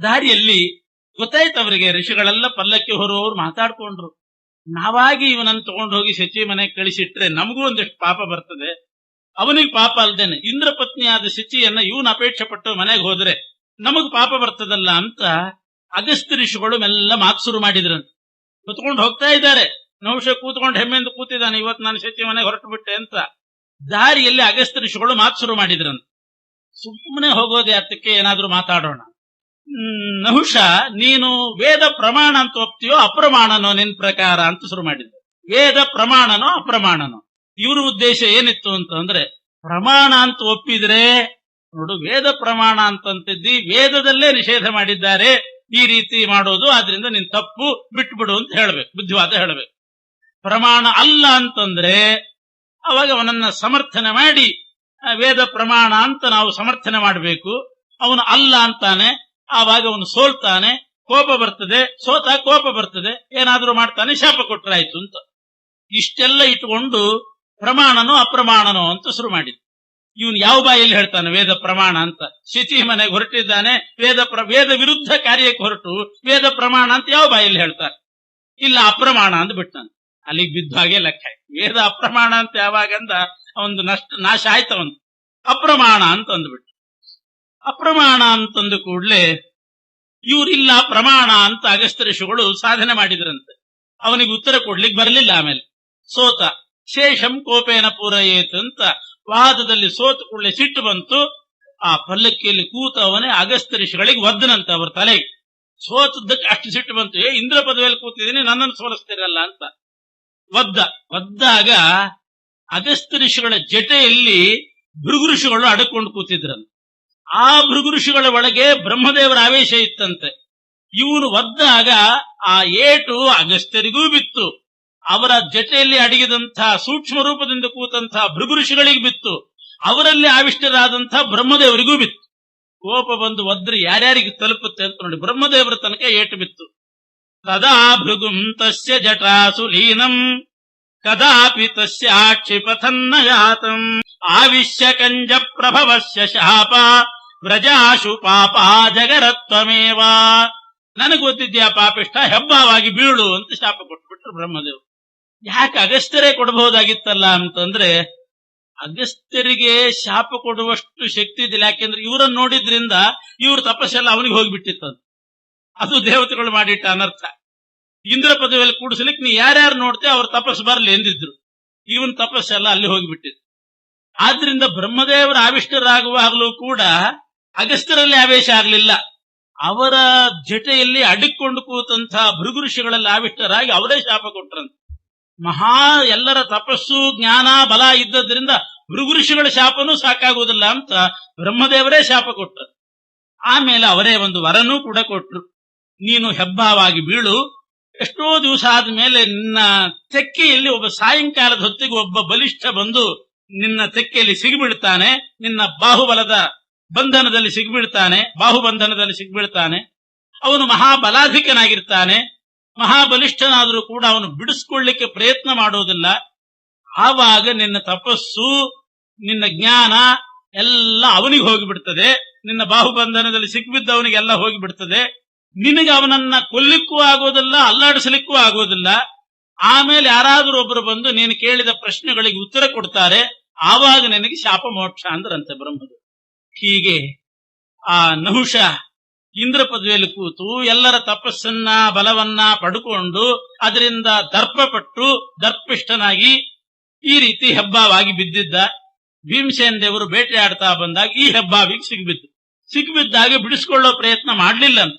ದಾರಿಯಲ್ಲಿ ಗೊತ್ತಾಯ್ತು ಅವರಿಗೆ, ಋಷಿಗಳೆಲ್ಲ ಪಲ್ಲಕ್ಕಿ ಹೊರುವವರು ಮಾತಾಡ್ಕೊಂಡ್ರು. ನಾವಾಗಿ ಇವನನ್ನು ತಗೊಂಡು ಹೋಗಿ ಶಚಿ ಮನೆಗೆ ಕಳಿಸಿಟ್ರೆ ನಮಗೂ ಒಂದಿಷ್ಟು ಪಾಪ ಬರ್ತದೆ, ಅವನಿಗೆ ಪಾಪ ಅಲ್ದೇನೆ ಇಂದ್ರ ಪತ್ನಿಯಾದ ಶಚಿಯನ್ನ ಇವನ್ ಅಪೇಕ್ಷೆ ಪಟ್ಟು ಮನೆಗೆ ಹೋದ್ರೆ ನಮಗ್ ಪಾಪ ಬರ್ತದಲ್ಲ ಅಂತ ಅಗಸ್ತ್ಯ ಋಷಿಗಳು ಮೆಲ್ಲ ಮಾತು ಶುರು ಮಾಡಿದ್ರಂತ. ಕುತ್ಕೊಂಡು ಹೋಗ್ತಾ ಇದ್ದಾರೆ, ನಹುಷ ಕೂತ್ಕೊಂಡು ಹೆಮ್ಮೆಂದು ಕೂತಿದ್ದಾನೆ, ಇವತ್ತು ನಾನು ಶಚಿ ಮನೆಗೆ ಹೊರಟು ಬಿಟ್ಟೆ ಅಂತ. ದಾರಿಯಲ್ಲಿ ಅಗಸ್ತ್ಯ ಋಷಿಗಳು ಮಾತು ಶುರು ಮಾಡಿದ್ರಂತ. ಸುಮ್ಮನೆ ಹೋಗೋದೇ ಅರ್ಥಕ್ಕೆ ಏನಾದ್ರೂ ಮಾತಾಡೋಣ. ನಹುಷ, ನೀನು ವೇದ ಪ್ರಮಾಣ ಅಂತ ಒಪ್ತೀಯೋ ಅಪ್ರಮಾಣನೋ ನಿನ್ ಪ್ರಕಾರ ಅಂತ ಶುರು ಮಾಡಿದ್ರು. ವೇದ ಪ್ರಮಾಣನೋ ಅಪ್ರಮಾಣನೋ? ಇವ್ರ ಉದ್ದೇಶ ಏನಿತ್ತು ಅಂತಂದ್ರೆ, ಪ್ರಮಾಣ ಅಂತ ಒಪ್ಪಿದ್ರೆ ನೋಡು, ವೇದ ಪ್ರಮಾಣ ಅಂತಂತಿದ್ದಿ, ವೇದದಲ್ಲೇ ನಿಷೇಧ ಮಾಡಿದ್ದಾರೆ ಈ ರೀತಿ ಮಾಡೋದು, ಆದ್ರಿಂದ ನೀನ್ ತಪ್ಪು ಬಿಟ್ಬಿಡು ಅಂತ ಹೇಳ್ಬೇಕು, ಬುದ್ಧಿವಾದ ಹೇಳ್ಬೇಕು. ಪ್ರಮಾಣ ಅಲ್ಲ ಅಂತಂದ್ರೆ ಅವಾಗ ಅವನನ್ನ ಸಮರ್ಥನೆ ಮಾಡಿ ವೇದ ಪ್ರಮಾಣ ಅಂತ ನಾವು ಸಮರ್ಥನೆ ಮಾಡಬೇಕು. ಅವನು ಅಲ್ಲ ಅಂತಾನೆ, ಆವಾಗ ಅವನು ಸೋಲ್ತಾನೆ, ಕೋಪ ಬರ್ತದೆ, ಸೋತ ಕೋಪ ಬರ್ತದೆ, ಏನಾದ್ರೂ ಮಾಡ್ತಾನೆ, ಶಾಪ ಕೊಟ್ರಾಯ್ತು ಅಂತ. ಇಷ್ಟೆಲ್ಲ ಇಟ್ಕೊಂಡು ಪ್ರಮಾಣನೋ ಅಪ್ರಮಾಣನೋ ಅಂತ ಶುರು ಮಾಡಿದ್ರು. ಇವನು ಯಾವ ಬಾಯಲ್ಲಿ ಹೇಳ್ತಾನೆ ವೇದ ಪ್ರಮಾಣ ಅಂತ? ಶಚಿ ಮನೆಗೆ ಹೊರಟಿದ್ದಾನೆ, ವೇದ ವಿರುದ್ಧ ಕಾರ್ಯಕ್ಕೆ ಹೊರಟು ವೇದ ಪ್ರಮಾಣ ಅಂತ ಯಾವ ಬಾಯಲ್ಲಿ ಹೇಳ್ತಾನೆ? ಇಲ್ಲ, ಅಪ್ರಮಾಣ ಅಂತ ಬಿಡ್ತಾನೆ. ಅಲ್ಲಿಗೆ ಬಿದ್ದ ಹಾಗೆ ಲೆಕ್ಕ. ವೇದ ಅಪ್ರಮಾಣ ಅಂತ ಯಾವಾಗಂದ ಒಂದು ನಾಶ ಆಯ್ತವಂತ. ಅಪ್ರಮಾಣ ಅಂತ ಅಂದ್ಬಿಟ್ಟು, ಅಪ್ರಮಾಣ ಅಂತಂದು ಕೂಡ್ಲೆ ಇವರಿಲ್ಲ ಪ್ರಮಾಣ ಅಂತ ಅಗಸ್ತ್ಯ ಋಷಿಗಳು ಸಾಧನೆ ಮಾಡಿದ್ರಂತೆ. ಅವನಿಗೆ ಉತ್ತರ ಕೊಡ್ಲಿಕ್ಕೆ ಬರಲಿಲ್ಲ. ಆಮೇಲೆ ಸೋತ. ಶೇಷಂ ಕೋಪೇನ ಪೂರಯೇತ್ ಅಂತ ವಾದದಲ್ಲಿ ಸೋತು ಕೂಡಲೇ ಸಿಟ್ಟು ಬಂತು. ಆ ಪಲ್ಲಕ್ಕಿಯಲ್ಲಿ ಕೂತವನೇ ಅಗಸ್ತ್ಯ ಋಷಿಗಳಿಗೆ ಒದ್ದನಂತೆ ಅವರ ತಲೆಗೆ. ಸೋತದ್ದಕ್ಕೆ ಅಷ್ಟು ಸಿಟ್ಟು ಬಂತು, ಇಂದ್ರ ಪದವಿಯಲ್ಲಿ ಕೂತಿದ್ದೀನಿ, ನನ್ನನ್ನು ಸೋಲಿಸ್ತಿರಲ್ಲ ಅಂತ ಒದ್ದಾಗ ಅಗಸ್ತ್ಯ ಋಷಿಗಳ ಜಟೆಯಲ್ಲಿ ಭೃಗು ಋಷಿಗಳು ಅಡಕೊಂಡು ಕೂತಿದ್ರಂತೆ. ಆ ಭೃಗು ಋಷಿಗಳ ಒಳಗೆ ಬ್ರಹ್ಮದೇವರ ಆವೇಶ ಇತ್ತಂತೆ. ಇವನು ಒದ್ದಾಗ ಆ ಏಟು ಅಗಸ್ತ್ಯರಿಗೂ ಬಿತ್ತು, ಅವರ ಜಟೆಯಲ್ಲಿ ಅಡಗಿದಂತಹ ಸೂಕ್ಷ್ಮ ರೂಪದಿಂದ ಕೂತಂತಹ ಭೃಗು ಋಷಿಗಳಿಗೆ ಬಿತ್ತು, ಅವರಲ್ಲಿ ಆವಿಷ್ಟರಾದಂತಹ ಬ್ರಹ್ಮದೇವರಿಗೂ ಬಿತ್ತು. ಕೋಪ ಬಂದು ಒದ್ರೆ ಯಾರ್ಯಾರಿಗೆ ತಲುಪುತ್ತೆ ಅಂತ ನೋಡಿ, ಬ್ರಹ್ಮದೇವರ ತನಕ ಏಟು ಬಿತ್ತು. ತದಾ ಭೃಗುಂ ತಸ್ಯ ಜಟಾಸು ಲೀನಂ ಕದಾಪಿ ತಸ್ಯ ಆಕ್ಷಿಪಥನ್ನ ಯಾತಂ ಆವಿಶ್ಯ ಕಂಜ ಪ್ರಭವಸ್ಯ ಶಾಪ ವ್ರಜಾಶು ಪಾಪ ಜಗರತ್ವಮೇವ. ನನಗೆ ಗೊತ್ತಿದ್ಯಾ ಪಾಪಿಷ್ಟ, ಹೆಬ್ಬಾವಾಗಿ ಬೀಳು ಅಂತ ಶಾಪ ಕೊಟ್ಬಿಟ್ರು ಬ್ರಹ್ಮದೇವ್. ಯಾಕೆ ಅಗಸ್ತ್ಯರೇ ಕೊಡಬಹುದಾಗಿತ್ತಲ್ಲ ಅಂತಂದ್ರೆ, ಅಗಸ್ತ್ಯರಿಗೆ ಶಾಪ ಕೊಡುವಷ್ಟು ಶಕ್ತಿ ಇದಿಲ್ಲ. ಯಾಕೆಂದ್ರೆ ಇವರನ್ನು ನೋಡಿದ್ರಿಂದ ಇವ್ರ ತಪಸ್ಸೆಲ್ಲ ಅವನಿಗೆ ಹೋಗಿಬಿಟ್ಟಿತ್ತಂತ. ಅದು ದೇವತೆಗಳು ಮಾಡಿಟ್ಟ ಅನರ್ಥ. ಇಂದ್ರ ಪದವಿಯಲ್ಲಿ ಕೂಡಿಸ್ಲಿಕ್ಕೆ ನೀ ಯಾರ್ಯಾರು ನೋಡ್ತೇವೆ ಅವ್ರ ತಪಸ್ಸು ಬರಲಿ ಎಂದಿದ್ರು. ಇವನ್ ತಪಸ್ಸೆಲ್ಲ ಅಲ್ಲಿ ಹೋಗಿಬಿಟ್ಟಿತ್ತು. ಆದ್ರಿಂದ ಬ್ರಹ್ಮದೇವರ ಆವಿಷ್ಟರಾಗುವಾಗಲೂ ಕೂಡ ಅಗಸ್ತ್ಯರಲ್ಲಿ ಆವೇಶ ಆಗಲಿಲ್ಲ. ಅವರ ಜಟೆಯಲ್ಲಿ ಅಡಕ್ಕೊಂಡು ಕೂತಂತಹ ಭೃಗು ಋಷಿಗಳಲ್ಲಿ ಆವಿಷ್ಟರಾಗಿ ಅವರೇ ಶಾಪ ಕೊಟ್ರಂತೆ. ಎಲ್ಲರ ತಪಸ್ಸು ಜ್ಞಾನ ಬಲ ಇದ್ದದ್ರಿಂದ ಭೃಗು ಋಷಿಗಳ ಶಾಪನೂ ಸಾಕಾಗುವುದಿಲ್ಲ ಅಂತ ಬ್ರಹ್ಮದೇವರೇ ಶಾಪ ಕೊಟ್ರು. ಆಮೇಲೆ ಅವರೇ ಒಂದು ವರನೂ ಕೂಡ ಕೊಟ್ರು, ನೀನು ಹೆಬ್ಬಾವಾಗಿ ಬೀಳು. ಎಷ್ಟೋ ದಿವಸ ಆದ್ಮೇಲೆ ನಿನ್ನ ತೆಕ್ಕೆಯಲ್ಲಿ ಒಬ್ಬ ಸಾಯಂಕಾಲದ ಹೊತ್ತಿಗೆ ಒಬ್ಬ ಬಲಿಷ್ಠ ಬಂದು ನಿನ್ನ ತೆಕ್ಕೆಯಲ್ಲಿ ಸಿಗಿಬೀಳ್ತಾನೆ, ನಿನ್ನ ಬಾಹುಬಲದ ಬಂಧನದಲ್ಲಿ ಸಿಗಿಬೀಳ್ತಾನೆ, ಬಾಹುಬಂಧನದಲ್ಲಿ ಸಿಗಿಬೀಳ್ತಾನೆ. ಅವನು ಮಹಾಬಲಾಧಿಕನಾಗಿರ್ತಾನೆ, ಮಹಾಬಲಿಷ್ಠನಾದರೂ ಕೂಡ ಅವನು ಬಿಡಿಸ್ಕೊಳ್ಳಿಕ್ಕೆ ಪ್ರಯತ್ನ ಮಾಡೋದಿಲ್ಲ. ಆವಾಗ ನಿನ್ನ ತಪಸ್ಸು, ನಿನ್ನ ಜ್ಞಾನ ಎಲ್ಲ ಅವನಿಗೆ ಹೋಗಿಬಿಡ್ತದೆ. ನಿನ್ನ ಬಾಹುಬಂಧನದಲ್ಲಿ ಸಿಕ್ಬಿದ್ದವನಿಗೆಲ್ಲ ಹೋಗಿಬಿಡ್ತದೆ. ನಿನಗೆ ಅವನನ್ನ ಕೊಲ್ಲಿಕ್ಕೂ ಆಗೋದಿಲ್ಲ, ಅಲ್ಲಾಡಿಸಲಿಕ್ಕೂ ಆಗೋದಿಲ್ಲ. ಆಮೇಲೆ ಯಾರಾದರೂ ಒಬ್ಬರು ಬಂದು ನೀನು ಕೇಳಿದ ಪ್ರಶ್ನೆಗಳಿಗೆ ಉತ್ತರ ಕೊಡ್ತಾರೆ, ಆವಾಗ ನಿನಗೆ ಶಾಪ ಮೋಕ್ಷ ಅಂದ್ರಂತೆ ಬ್ರಹ್ಮದೇವರು. ಹೀಗೆ ಆ ನಹುಷ ಇಂದ್ರ ಪದವಿಯಲ್ಲಿ ಕೂತು ಎಲ್ಲರ ತಪಸ್ಸನ್ನ ಬಲವನ್ನ ಪಡ್ಕೊಂಡು ಅದರಿಂದ ದರ್ಪಪಟ್ಟು ದರ್ಪಿಷ್ಠನಾಗಿ ಈ ರೀತಿ ಹೆಬ್ಬಾವಾಗಿ ಬಿದ್ದಿದ್ದ. ಭೀಮಸೇನ ದೇವರು ಬೇಟೆಯಾಡ್ತಾ ಬಂದಾಗ ಈ ಹೆಬ್ಬಾವಿಗೆ ಸಿಕ್ಬಿದ್ದಾಗ ಬಿಡಿಸ್ಕೊಳ್ಳೋ ಪ್ರಯತ್ನ ಮಾಡ್ಲಿಲ್ಲ ಅಂತ.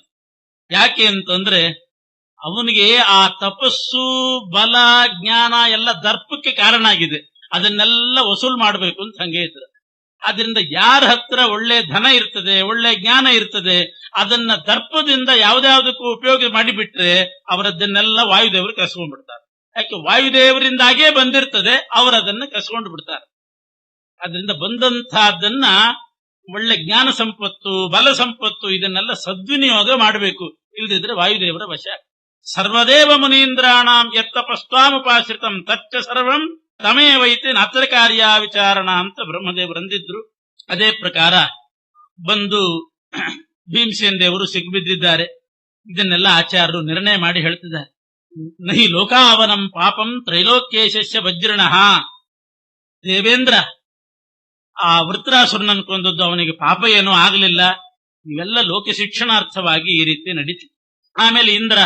ಯಾಕೆ ಅಂತಂದ್ರೆ ಅವನಿಗೆ ಆ ತಪಸ್ಸು ಬಲ ಜ್ಞಾನ ಎಲ್ಲ ದರ್ಪಕ್ಕೆ ಕಾರಣ ಆಗಿದೆ. ಅದನ್ನೆಲ್ಲ ವಸೂಲ್ ಮಾಡಬೇಕು ಅಂತ ಹಂಗೆ ಇದ್ರು. ಆದ್ರಿಂದ ಯಾರ ಹತ್ರ ಒಳ್ಳೆ ಧನ ಇರ್ತದೆ, ಒಳ್ಳೆ ಜ್ಞಾನ ಇರ್ತದೆ, ಅದನ್ನ ದರ್ಪದಿಂದ ಯಾವ್ದಾವ್ದಕ್ಕೂ ಉಪಯೋಗ ಮಾಡಿಬಿಟ್ರೆ ಅವರದ್ದನ್ನೆಲ್ಲ ವಾಯುದೇವರು ಕಸ್ಕೊಂಡ್ಬಿಡ್ತಾರೆ. ಯಾಕೆ ವಾಯುದೇವರಿಂದಾಗೇ ಬಂದಿರ್ತದೆ, ಅವರದನ್ನ ಕಸ್ಕೊಂಡು ಬಿಡ್ತಾರೆ. ಅದರಿಂದ ಬಂದಂತಹದ್ದನ್ನ ಒಳ್ಳೆ ಜ್ಞಾನ ಸಂಪತ್ತು, ಬಲ ಸಂಪತ್ತು ಇದನ್ನೆಲ್ಲ ಸದ್ವಿನಿಯೋಗ ಮಾಡಬೇಕು. ಇಲ್ಲದಿದ್ರೆ ವಾಯುದೇವರ ವಶ. ಸರ್ವದೇವ ಮುನೀಂದ್ರಾಣಾಂ ಯತ್ತಪಸ್ವಾಮುಪಾಶ್ರಿತಂ ತಚ್ಚ ಸರ್ವಂ ತಮೇವೈತಿ ನಾತ್ರ ಕಾರ್ಯ ವಿಚಾರಣ ಅಂತ ಬ್ರಹ್ಮದೇವರು ಅಂದಿದ್ರು. ಅದೇ ಪ್ರಕಾರ ಬಂದು ಭೀಮಸೇನ ದೇವರು ಸಿಕ್ಬಿದ್ದಿದ್ದಾರೆ. ಇದನ್ನೆಲ್ಲ ಆಚಾರ್ಯರು ನಿರ್ಣಯ ಮಾಡಿ ಹೇಳ್ತಿದ್ದಾರೆ. ನಹಿ ಲೋಕಾವನಂ ಪಾಪಂ ತ್ರೈಲೋಕ್ಯೇಶಸ್ಯ ವಜ್ರಣಃ. ದೇವೇಂದ್ರ ಆ ವೃತ್ರಾಸುರನನ್ನು ಕೊಂದದ್ದು ಅವನಿಗೆ ಪಾಪ ಏನೂ ಆಗಲಿಲ್ಲ. ಇವೆಲ್ಲ ಲೋಕ ಶಿಕ್ಷಣಾರ್ಥವಾಗಿ ಈ ರೀತಿ ನಡೀತು. ಆಮೇಲೆ ಇಂದ್ರ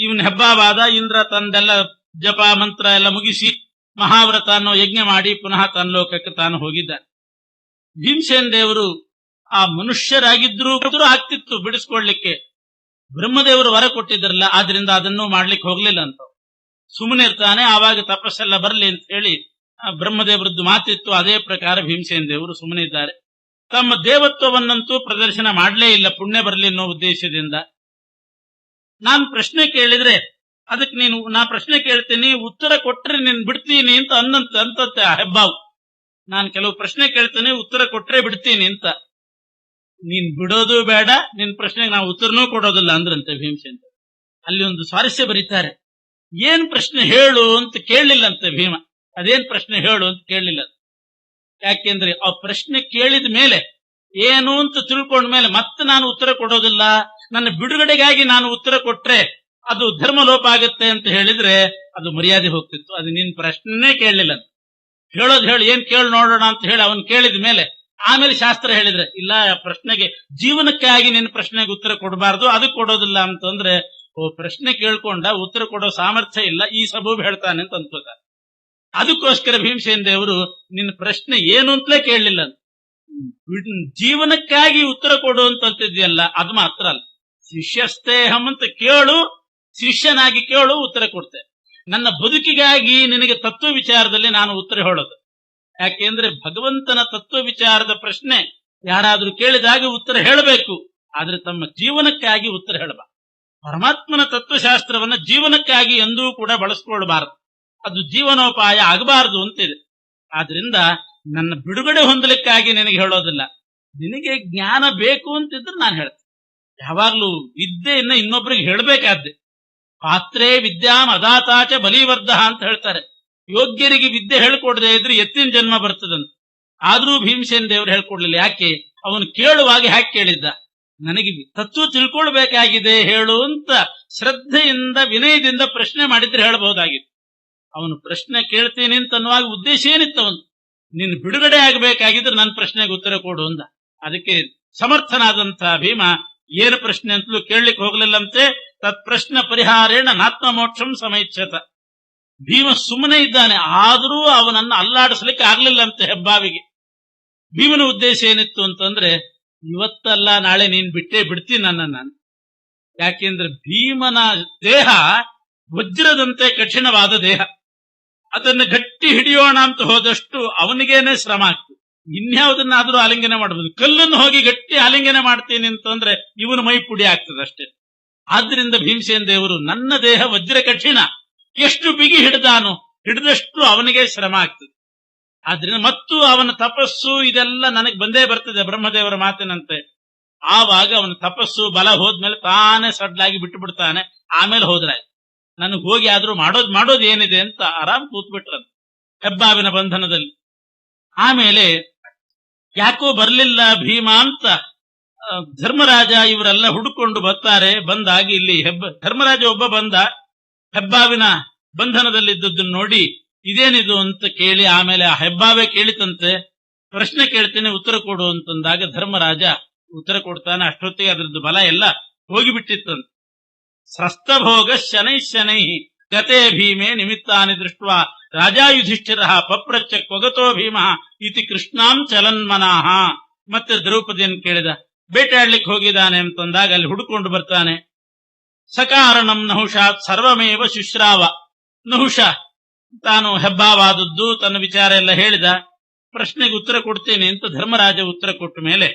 ಇವನ್ ಹೆಬ್ಬಾವಾದ. ಇಂದ್ರ ತಂದೆಲ್ಲ ಜಪ ಮಂತ್ರ ಎಲ್ಲ ಮುಗಿಸಿ ಮಹಾವ್ರತ ಅನ್ನೋ ಯಜ್ಞ ಮಾಡಿ ಪುನಃ ತನ್ನ ಲೋಕಕ್ಕೆ ತಾನು ಹೋಗಿದ್ದಾನೆ. ಭೀಮಸೇನ ದೇವರು ಆ ಮನುಷ್ಯರಾಗಿದ್ರೂ ಆಗ್ತಿತ್ತು ಬಿಡಿಸ್ಕೊಳ್ಲಿಕ್ಕೆ. ಬ್ರಹ್ಮದೇವರು ವರ ಕೊಟ್ಟಿದ್ರಲ್ಲ, ಆದ್ರಿಂದ ಅದನ್ನೂ ಮಾಡ್ಲಿಕ್ಕೆ ಹೋಗ್ಲಿಲ್ಲ ಅಂತ ಸುಮ್ಮನೆ ಇರ್ತಾನೆ. ಆವಾಗ ತಪಸ್ಸೆಲ್ಲ ಬರ್ಲಿ ಅಂತ ಹೇಳಿ ಬ್ರಹ್ಮದೇವರದ್ದು ಮಾತಿತ್ತು. ಅದೇ ಪ್ರಕಾರ ಭೀಮಸೇನ ದೇವರು ಸುಮ್ಮನೆ ಇದ್ದಾರೆ. ತಮ್ಮ ದೇವತ್ವವನ್ನಂತೂ ಪ್ರದರ್ಶನ ಮಾಡಲೇ ಇಲ್ಲ, ಪುಣ್ಯ ಬರಲಿ ಅನ್ನೋ ಉದ್ದೇಶದಿಂದ. ನಾನು ಪ್ರಶ್ನೆ ಕೇಳಿದ್ರೆ ಅದಕ್ಕೆ ನಾ ಪ್ರಶ್ನೆ ಕೇಳ್ತೀನಿ, ಉತ್ತರ ಕೊಟ್ರೆ ನೀನ್ ಬಿಡ್ತೀನಿ ಅಂತ ಅಂತತ್ತೆ ಆ ಹೆಬ್ಬಾವು. ನಾನು ಕೆಲವು ಪ್ರಶ್ನೆ ಕೇಳ್ತೀನಿ, ಉತ್ತರ ಕೊಟ್ರೆ ಬಿಡ್ತೀನಿ ಅಂತ. ನೀನ್ ಬಿಡೋದು ಬೇಡ, ನಿನ್ ಪ್ರಶ್ನೆಗೆ ನಾವು ಉತ್ತರನೂ ಕೊಡೋದಿಲ್ಲ ಅಂದ್ರಂತೆ ಭೀಮಸೇನ. ಅಲ್ಲಿ ಒಂದು ಸ್ವಾರಸ್ಯ ಬರೀತಾರೆ. ಏನ್ ಪ್ರಶ್ನೆ ಹೇಳು ಅಂತ ಕೇಳಲಿಲ್ಲಂತೆ ಭೀಮ. ಅದೇನ್ ಪ್ರಶ್ನೆ ಹೇಳು ಅಂತ ಕೇಳಲಿಲ್ಲ. ಯಾಕೆಂದ್ರೆ ಆ ಪ್ರಶ್ನೆ ಕೇಳಿದ ಮೇಲೆ ಏನು ಅಂತ ತಿಳ್ಕೊಂಡ್ಮೇಲೆ ಮತ್ತೆ ನಾನು ಉತ್ತರ ಕೊಡೋದಿಲ್ಲ, ನನ್ನ ಬಿಡುಗಡೆಗಾಗಿ ನಾನು ಉತ್ತರ ಕೊಟ್ರೆ ಅದು ಧರ್ಮ ಲೋಪ ಆಗುತ್ತೆ ಅಂತ ಹೇಳಿದ್ರೆ ಅದು ಮರ್ಯಾದೆ ಹೋಗ್ತಿತ್ತು. ಅದು ನಿನ್ ಪ್ರಶ್ನೆ ಕೇಳಲಿಲ್ಲ. ಹೇಳೋದು ಹೇಳು, ಏನ್ ಕೇಳಿ ನೋಡೋಣ ಅಂತ ಹೇಳಿ ಅವನು ಕೇಳಿದ ಮೇಲೆ ಆಮೇಲೆ ಶಾಸ್ತ್ರ ಹೇಳಿದ್ರೆ ಇಲ್ಲ, ಪ್ರಶ್ನೆಗೆ ಜೀವನಕ್ಕಾಗಿ ನಿನ್ನ ಪ್ರಶ್ನೆಗೆ ಉತ್ತರ ಕೊಡಬಾರ್ದು, ಅದಕ್ಕೆ ಕೊಡೋದಿಲ್ಲ ಅಂತಂದ್ರೆ ಪ್ರಶ್ನೆ ಕೇಳ್ಕೊಂಡ ಉತ್ತರ ಕೊಡೋ ಸಾಮರ್ಥ್ಯ ಇಲ್ಲ, ಈ ಸಬೂಬ್ ಹೇಳ್ತಾನೆ ಅಂತ ಅನ್ಕೋತಾರೆ. ಅದಕ್ಕೋಸ್ಕರ ಭೀಮಸೇನ ದೇವರು ನಿನ್ನ ಪ್ರಶ್ನೆ ಏನು ಅಂತಲೇ ಕೇಳಲಿಲ್ಲ. ಜೀವನಕ್ಕಾಗಿ ಉತ್ತರ ಕೊಡು ಅಂತಂತಿದ್ಯಲ್ಲ, ಅದು ಮಾತ್ರ ಅಲ್ಲ. ಶಿಷ್ಯಸ್ತೇಹಂ ಅಂತ ಕೇಳು, ಶಿಷ್ಯನಾಗಿ ಕೇಳು, ಉತ್ತರ ಕೊಡ್ತೆ. ನನ್ನ ಬದುಕಿಗಾಗಿ ನಿನಗೆ ತತ್ವ ವಿಚಾರದಲ್ಲಿ ನಾನು ಉತ್ತರ ಹೇಳೋದು. ಯಾಕೆಂದ್ರೆ ಭಗವಂತನ ತತ್ವ ವಿಚಾರದ ಪ್ರಶ್ನೆ ಯಾರಾದ್ರೂ ಕೇಳಿದಾಗ ಉತ್ತರ ಹೇಳಬೇಕು, ಆದ್ರೆ ತಮ್ಮ ಜೀವನಕ್ಕಾಗಿ ಉತ್ತರ ಹೇಳಬಾರದು. ಪರಮಾತ್ಮನ ತತ್ವಶಾಸ್ತ್ರವನ್ನ ಜೀವನಕ್ಕಾಗಿ ಎಂದೂ ಕೂಡ ಬಳಸ್ಕೊಳ್ಬಾರದು, ಅದು ಜೀವನೋಪಾಯ ಆಗಬಾರದು ಅಂತಿದೆ. ಆದ್ರಿಂದ ನನ್ನ ಬಿಡುಗಡೆ ಹೊಂದಲಿಕ್ಕಾಗಿ ನಿನಗೆ ಹೇಳೋದಿಲ್ಲ. ನಿನಗೆ ಜ್ಞಾನ ಬೇಕು ಅಂತಿದ್ರೆ ನಾನು ಹೇಳ್ತೇನೆ. ಯಾವಾಗ್ಲೂ ವಿದ್ಯೆಯನ್ನ ಇನ್ನೊಬ್ಬರಿಗೆ ಹೇಳಬೇಕಾದ್ದೆ. ಪಾತ್ರೇ ವಿದ್ಯಾಂ ಅದಾತಾಚ ಬಲಿವರ್ಧ ಅಂತ ಹೇಳ್ತಾರೆ. ಯೋಗ್ಯರಿಗೆ ವಿದ್ಯೆ ಹೇಳ್ಕೊಡದೆ ಇದ್ರೆ ಎತ್ತಿನ ಜನ್ಮ ಬರ್ತದಂತ. ಆದ್ರೂ ಭೀಮಸೇನ ದೇವರು ಹೇಳ್ಕೊಡ್ಲಿಲ್ಲ. ಯಾಕೆ? ಅವನು ಕೇಳುವಾಗ ಹ್ಯಾಕೆ ಕೇಳಿದ್ದ? ನನಗೆ ತತ್ವ ತಿಳ್ಕೊಳ್ಬೇಕಾಗಿದೆ ಹೇಳು ಅಂತ ಶ್ರದ್ಧೆಯಿಂದ ವಿನಯದಿಂದ ಪ್ರಶ್ನೆ ಮಾಡಿದ್ರೆ ಹೇಳಬಹುದಾಗಿತ್ತು. ಅವನು ಪ್ರಶ್ನೆ ಕೇಳ್ತೀನಿ ಅಂತ ಅನ್ನುವಾಗ ಉದ್ದೇಶ ಏನಿತ್ತು? ಅವನು ನಿನ್ನ ಬಿಡುಗಡೆ ಆಗಬೇಕಾಗಿದ್ರೆ ನನ್ನ ಪ್ರಶ್ನೆಗೆ ಉತ್ತರ ಕೊಡು ಅಂದ. ಅದಕ್ಕೆ ಸಮರ್ಥನಾದಂತಹ ಭೀಮ ಏನು ಪ್ರಶ್ನೆ ಅಂತಲೂ ಕೇಳಲಿಕ್ಕೆ ಹೋಗ್ಲಿಲ್ಲಂತೆ. ತತ್ ಪ್ರಶ್ನೆ ಪರಿಹಾರೇಣ ನಾತ್ಮ ಮೋಕ್ಷಂ ಸಮೈಚ್ಛತ. ಭೀಮ ಸುಮ್ಮನೆ ಇದ್ದಾನೆ, ಆದರೂ ಅವನನ್ನು ಅಲ್ಲಾಡಿಸ್ಲಿಕ್ಕೆ ಆಗ್ಲಿಲ್ಲಂತೆ ಹೆಬ್ಬಾವಿಗೆ. ಭೀಮನ ಉದ್ದೇಶ ಏನಿತ್ತು ಅಂತಂದ್ರೆ, ಇವತ್ತಲ್ಲ ನಾಳೆ ನೀನ್ ಬಿಟ್ಟೇ ಬಿಡ್ತೀನಿ ನಾನು. ಯಾಕೆಂದ್ರೆ ಭೀಮನ ದೇಹ ವಜ್ರದಂತೆ ಕಠಿಣವಾದ ದೇಹ. ಅದನ್ನು ಗಟ್ಟಿ ಹಿಡಿಯೋಣ ಅಂತ ಹೋದಷ್ಟು ಅವನಿಗೇನೆ ಶ್ರಮ ಆಗ್ತದೆ. ಇನ್ಯಾವುದನ್ನಾದ್ರೂ ಆಲಿಂಗನೆ ಮಾಡಬಹುದು. ಕಲ್ಲನ್ನು ಹೋಗಿ ಗಟ್ಟಿ ಆಲಿಂಗನೆ ಮಾಡ್ತೀನಿ ಅಂತಂದ್ರೆ ಇವನು ಮೈ ಪುಡಿ ಆಗ್ತದೆ ಅಷ್ಟೇ. ಆದ್ರಿಂದ ಭೀಮಸೇನ ದೇವರು ನನ್ನ ದೇಹ ವಜ್ರ ಕಠಿಣ, ಎಷ್ಟು ಬಿಗಿ ಹಿಡಿದಷ್ಟು ಅವನಿಗೆ ಶ್ರಮ ಆಗ್ತದೆ. ಆದ್ರಿಂದ ಮತ್ತು ಅವನ ತಪಸ್ಸು ಇದೆಲ್ಲ ನನಗೆ ಬಂದೇ ಬರ್ತದೆ ಬ್ರಹ್ಮದೇವರ ಮಾತಿನಂತೆ. ಆವಾಗ ಅವನ ತಪಸ್ಸು ಬಲ ಹೋದ್ಮೇಲೆ ತಾನೇ ಸಡ್ಲಾಗಿ ಬಿಟ್ಟು ಬಿಡ್ತಾನೆ. ಆಮೇಲೆ ಹೋದ್ರಾಯ್ತು, ನನಗೆ ಹೋಗಿ ಆದ್ರೂ ಮಾಡೋದು ಏನಿದೆ ಅಂತ ಆರಾಮ್ ಕೂತ್ಬಿಟ್ರಂತ ಹೆಬ್ಬಾವಿನ ಬಂಧನದಲ್ಲಿ. ಆಮೇಲೆ ಯಾಕೋ ಬರ್ಲಿಲ್ಲ ಭೀಮ ಅಂತ ಧರ್ಮರಾಜ ಇವರೆಲ್ಲ ಹುಡುಕೊಂಡು ಬರ್ತಾರೆ. ಬಂದಾಗ ಇಲ್ಲಿ ಧರ್ಮರಾಜ ಒಬ್ಬ ಬಂದ, ಹೆಬ್ಬಾವಿನ ಬಂಧನದಲ್ಲಿದ್ದದ್ದನ್ನು ನೋಡಿ ಇದೇನಿದು ಅಂತ ಕೇಳಿ ಆಮೇಲೆ ಆ ಹೆಬ್ಬಾವೇ ಕೇಳಿತಂತೆ. ಪ್ರಶ್ನೆ ಕೇಳ್ತೇನೆ ಉತ್ತರ ಕೊಡು ಅಂತಂದಾಗ ಧರ್ಮರಾಜ ಉತ್ತರ ಕೊಡ್ತಾನೆ. ಅಷ್ಟೊತ್ತಿಗೆ ಅದರದ್ದು ಬಲ ಎಲ್ಲ ಹೋಗಿಬಿಟ್ಟಿತ್ತಂತೆ. ಸ್ರಸ್ತಭೋಗ ಶನೈ ಗತೆ ಭೀಮೆ ನಿಮಿತ್ತಾನಿ ದೃಷ್ಟ ರಾಜಾ ಯುಧಿಷ್ಠಿರ ಪಪ್ರಚ್ಚ ಕೊಗತೋ ಭೀಮ ಇತಿ ಕೃಷ್ಣಾಂ ಚಲನ್ಮನಾಹ. ಮತ್ತೆ ದ್ರೌಪದಿಯನ್ನು ಕೇಳಿದ, ಬೇಟಾಡ್ಲಿಕ್ಕೆ ಹೋಗಿದ್ದಾನೆ ಅಂತಂದಾಗ ಅಲ್ಲಿ ಹುಡುಕೊಂಡು ಬರ್ತಾನೆ. ಸಕಾರಣಂ ನಹುಷಾತ್ ಸರ್ವಮೇವ ಶುಶ್ರಾವ. ನಹುಷ ತಾನು ಹೆಬ್ಬಾವಾದದ್ದು ತನ್ನ ವಿಚಾರ ಎಲ್ಲ ಹೇಳಿದ. ಪ್ರಶ್ನೆಗೆ ಉತ್ತರ ಕೊಡ್ತೇನೆ ಅಂತ ಧರ್ಮರಾಜ ಉತ್ತರ ಕೊಟ್ಟ ಮೇಲೆ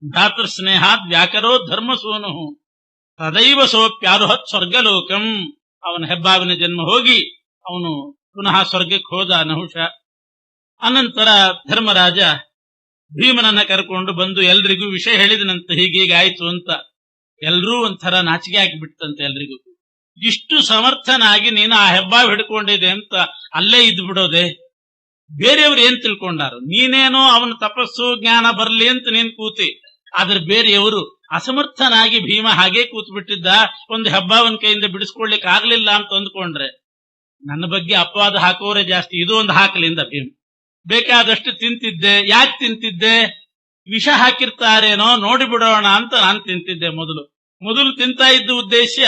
ಭ್ರಾತೃ ಸ್ನೇಹಾದ್ ವ್ಯಾಕರೋ ಧರ್ಮಸೂನು ತದೈವ ಸೋಪ್ಯಾರುಹತ್ ಸ್ವರ್ಗಲೋಕಂ. ಅವನ ಹೆಬ್ಬಾವಿನ ಜನ್ಮ ಹೋಗಿ ಅವನು ಪುನಃ ಸ್ವರ್ಗಕ್ಕೆ ಹೋದ ನಹುಷ. ಅನಂತರ ಧರ್ಮರಾಜ ಭೀಮನನ್ನ ಕರ್ಕೊಂಡು ಬಂದು ಎಲ್ರಿಗೂ ವಿಷಯ ಹೇಳಿದನಂತೆ, ಹೀಗೀಗಾಯ್ತು ಅಂತ. ಎಲ್ರೂ ಒಂಥರ ನಾಚಿಕೆ ಹಾಕಿಬಿಡ್ತಂತೆ ಎಲ್ರಿಗೂ. ಇಷ್ಟು ಸಮರ್ಥನಾಗಿ ನೀನು ಆ ಹೆಬ್ಬಾವಿ ಹಿಡ್ಕೊಂಡಿದೆ ಅಂತ ಅಲ್ಲೇ ಇದ್ದು ಬಿಡೋದೆ, ಬೇರೆಯವ್ರು ಏನ್ ತಿಳ್ಕೊಂಡಾರು? ನೀನೇನೋ ಅವನ ತಪಸ್ಸು ಜ್ಞಾನ ಬರ್ಲಿ ಅಂತ ನೀನ್ ಕೂತಿ, ಆದ್ರೆ ಬೇರೆಯವರು ಅಸಮರ್ಥನಾಗಿ ಭೀಮ ಹಾಗೆ ಕೂತ್ಬಿಟ್ಟಿದ್ದ, ಒಂದು ಹೆಬ್ಬಾವನ್ ಕೈಯಿಂದ ಬಿಡಿಸ್ಕೊಳ್ಲಿಕ್ಕೆ ಆಗ್ಲಿಲ್ಲ ಅಂತ ಅಂದ್ಕೊಂಡ್ರೆ ನನ್ನ ಬಗ್ಗೆ ಅಪವಾದ ಹಾಕೋರೆ ಜಾಸ್ತಿ. ಇದು ಒಂದು ಹಾಕಲಿಂದ ಭೀಮ ಬೇಕಾದಷ್ಟು ತಿಂತಿದ್ದೆ. ಯಾಕೆ ತಿಂತಿದ್ದೆ? ವಿಷ ಹಾಕಿರ್ತಾರೇನೋ ನೋಡಿಬಿಡೋಣ ಅಂತ ನಾನು ತಿಂತಿದ್ದೆ. ಮೊದಲು ತಿಂತಾ ಇದ್ದ ಉದ್ದೇಶ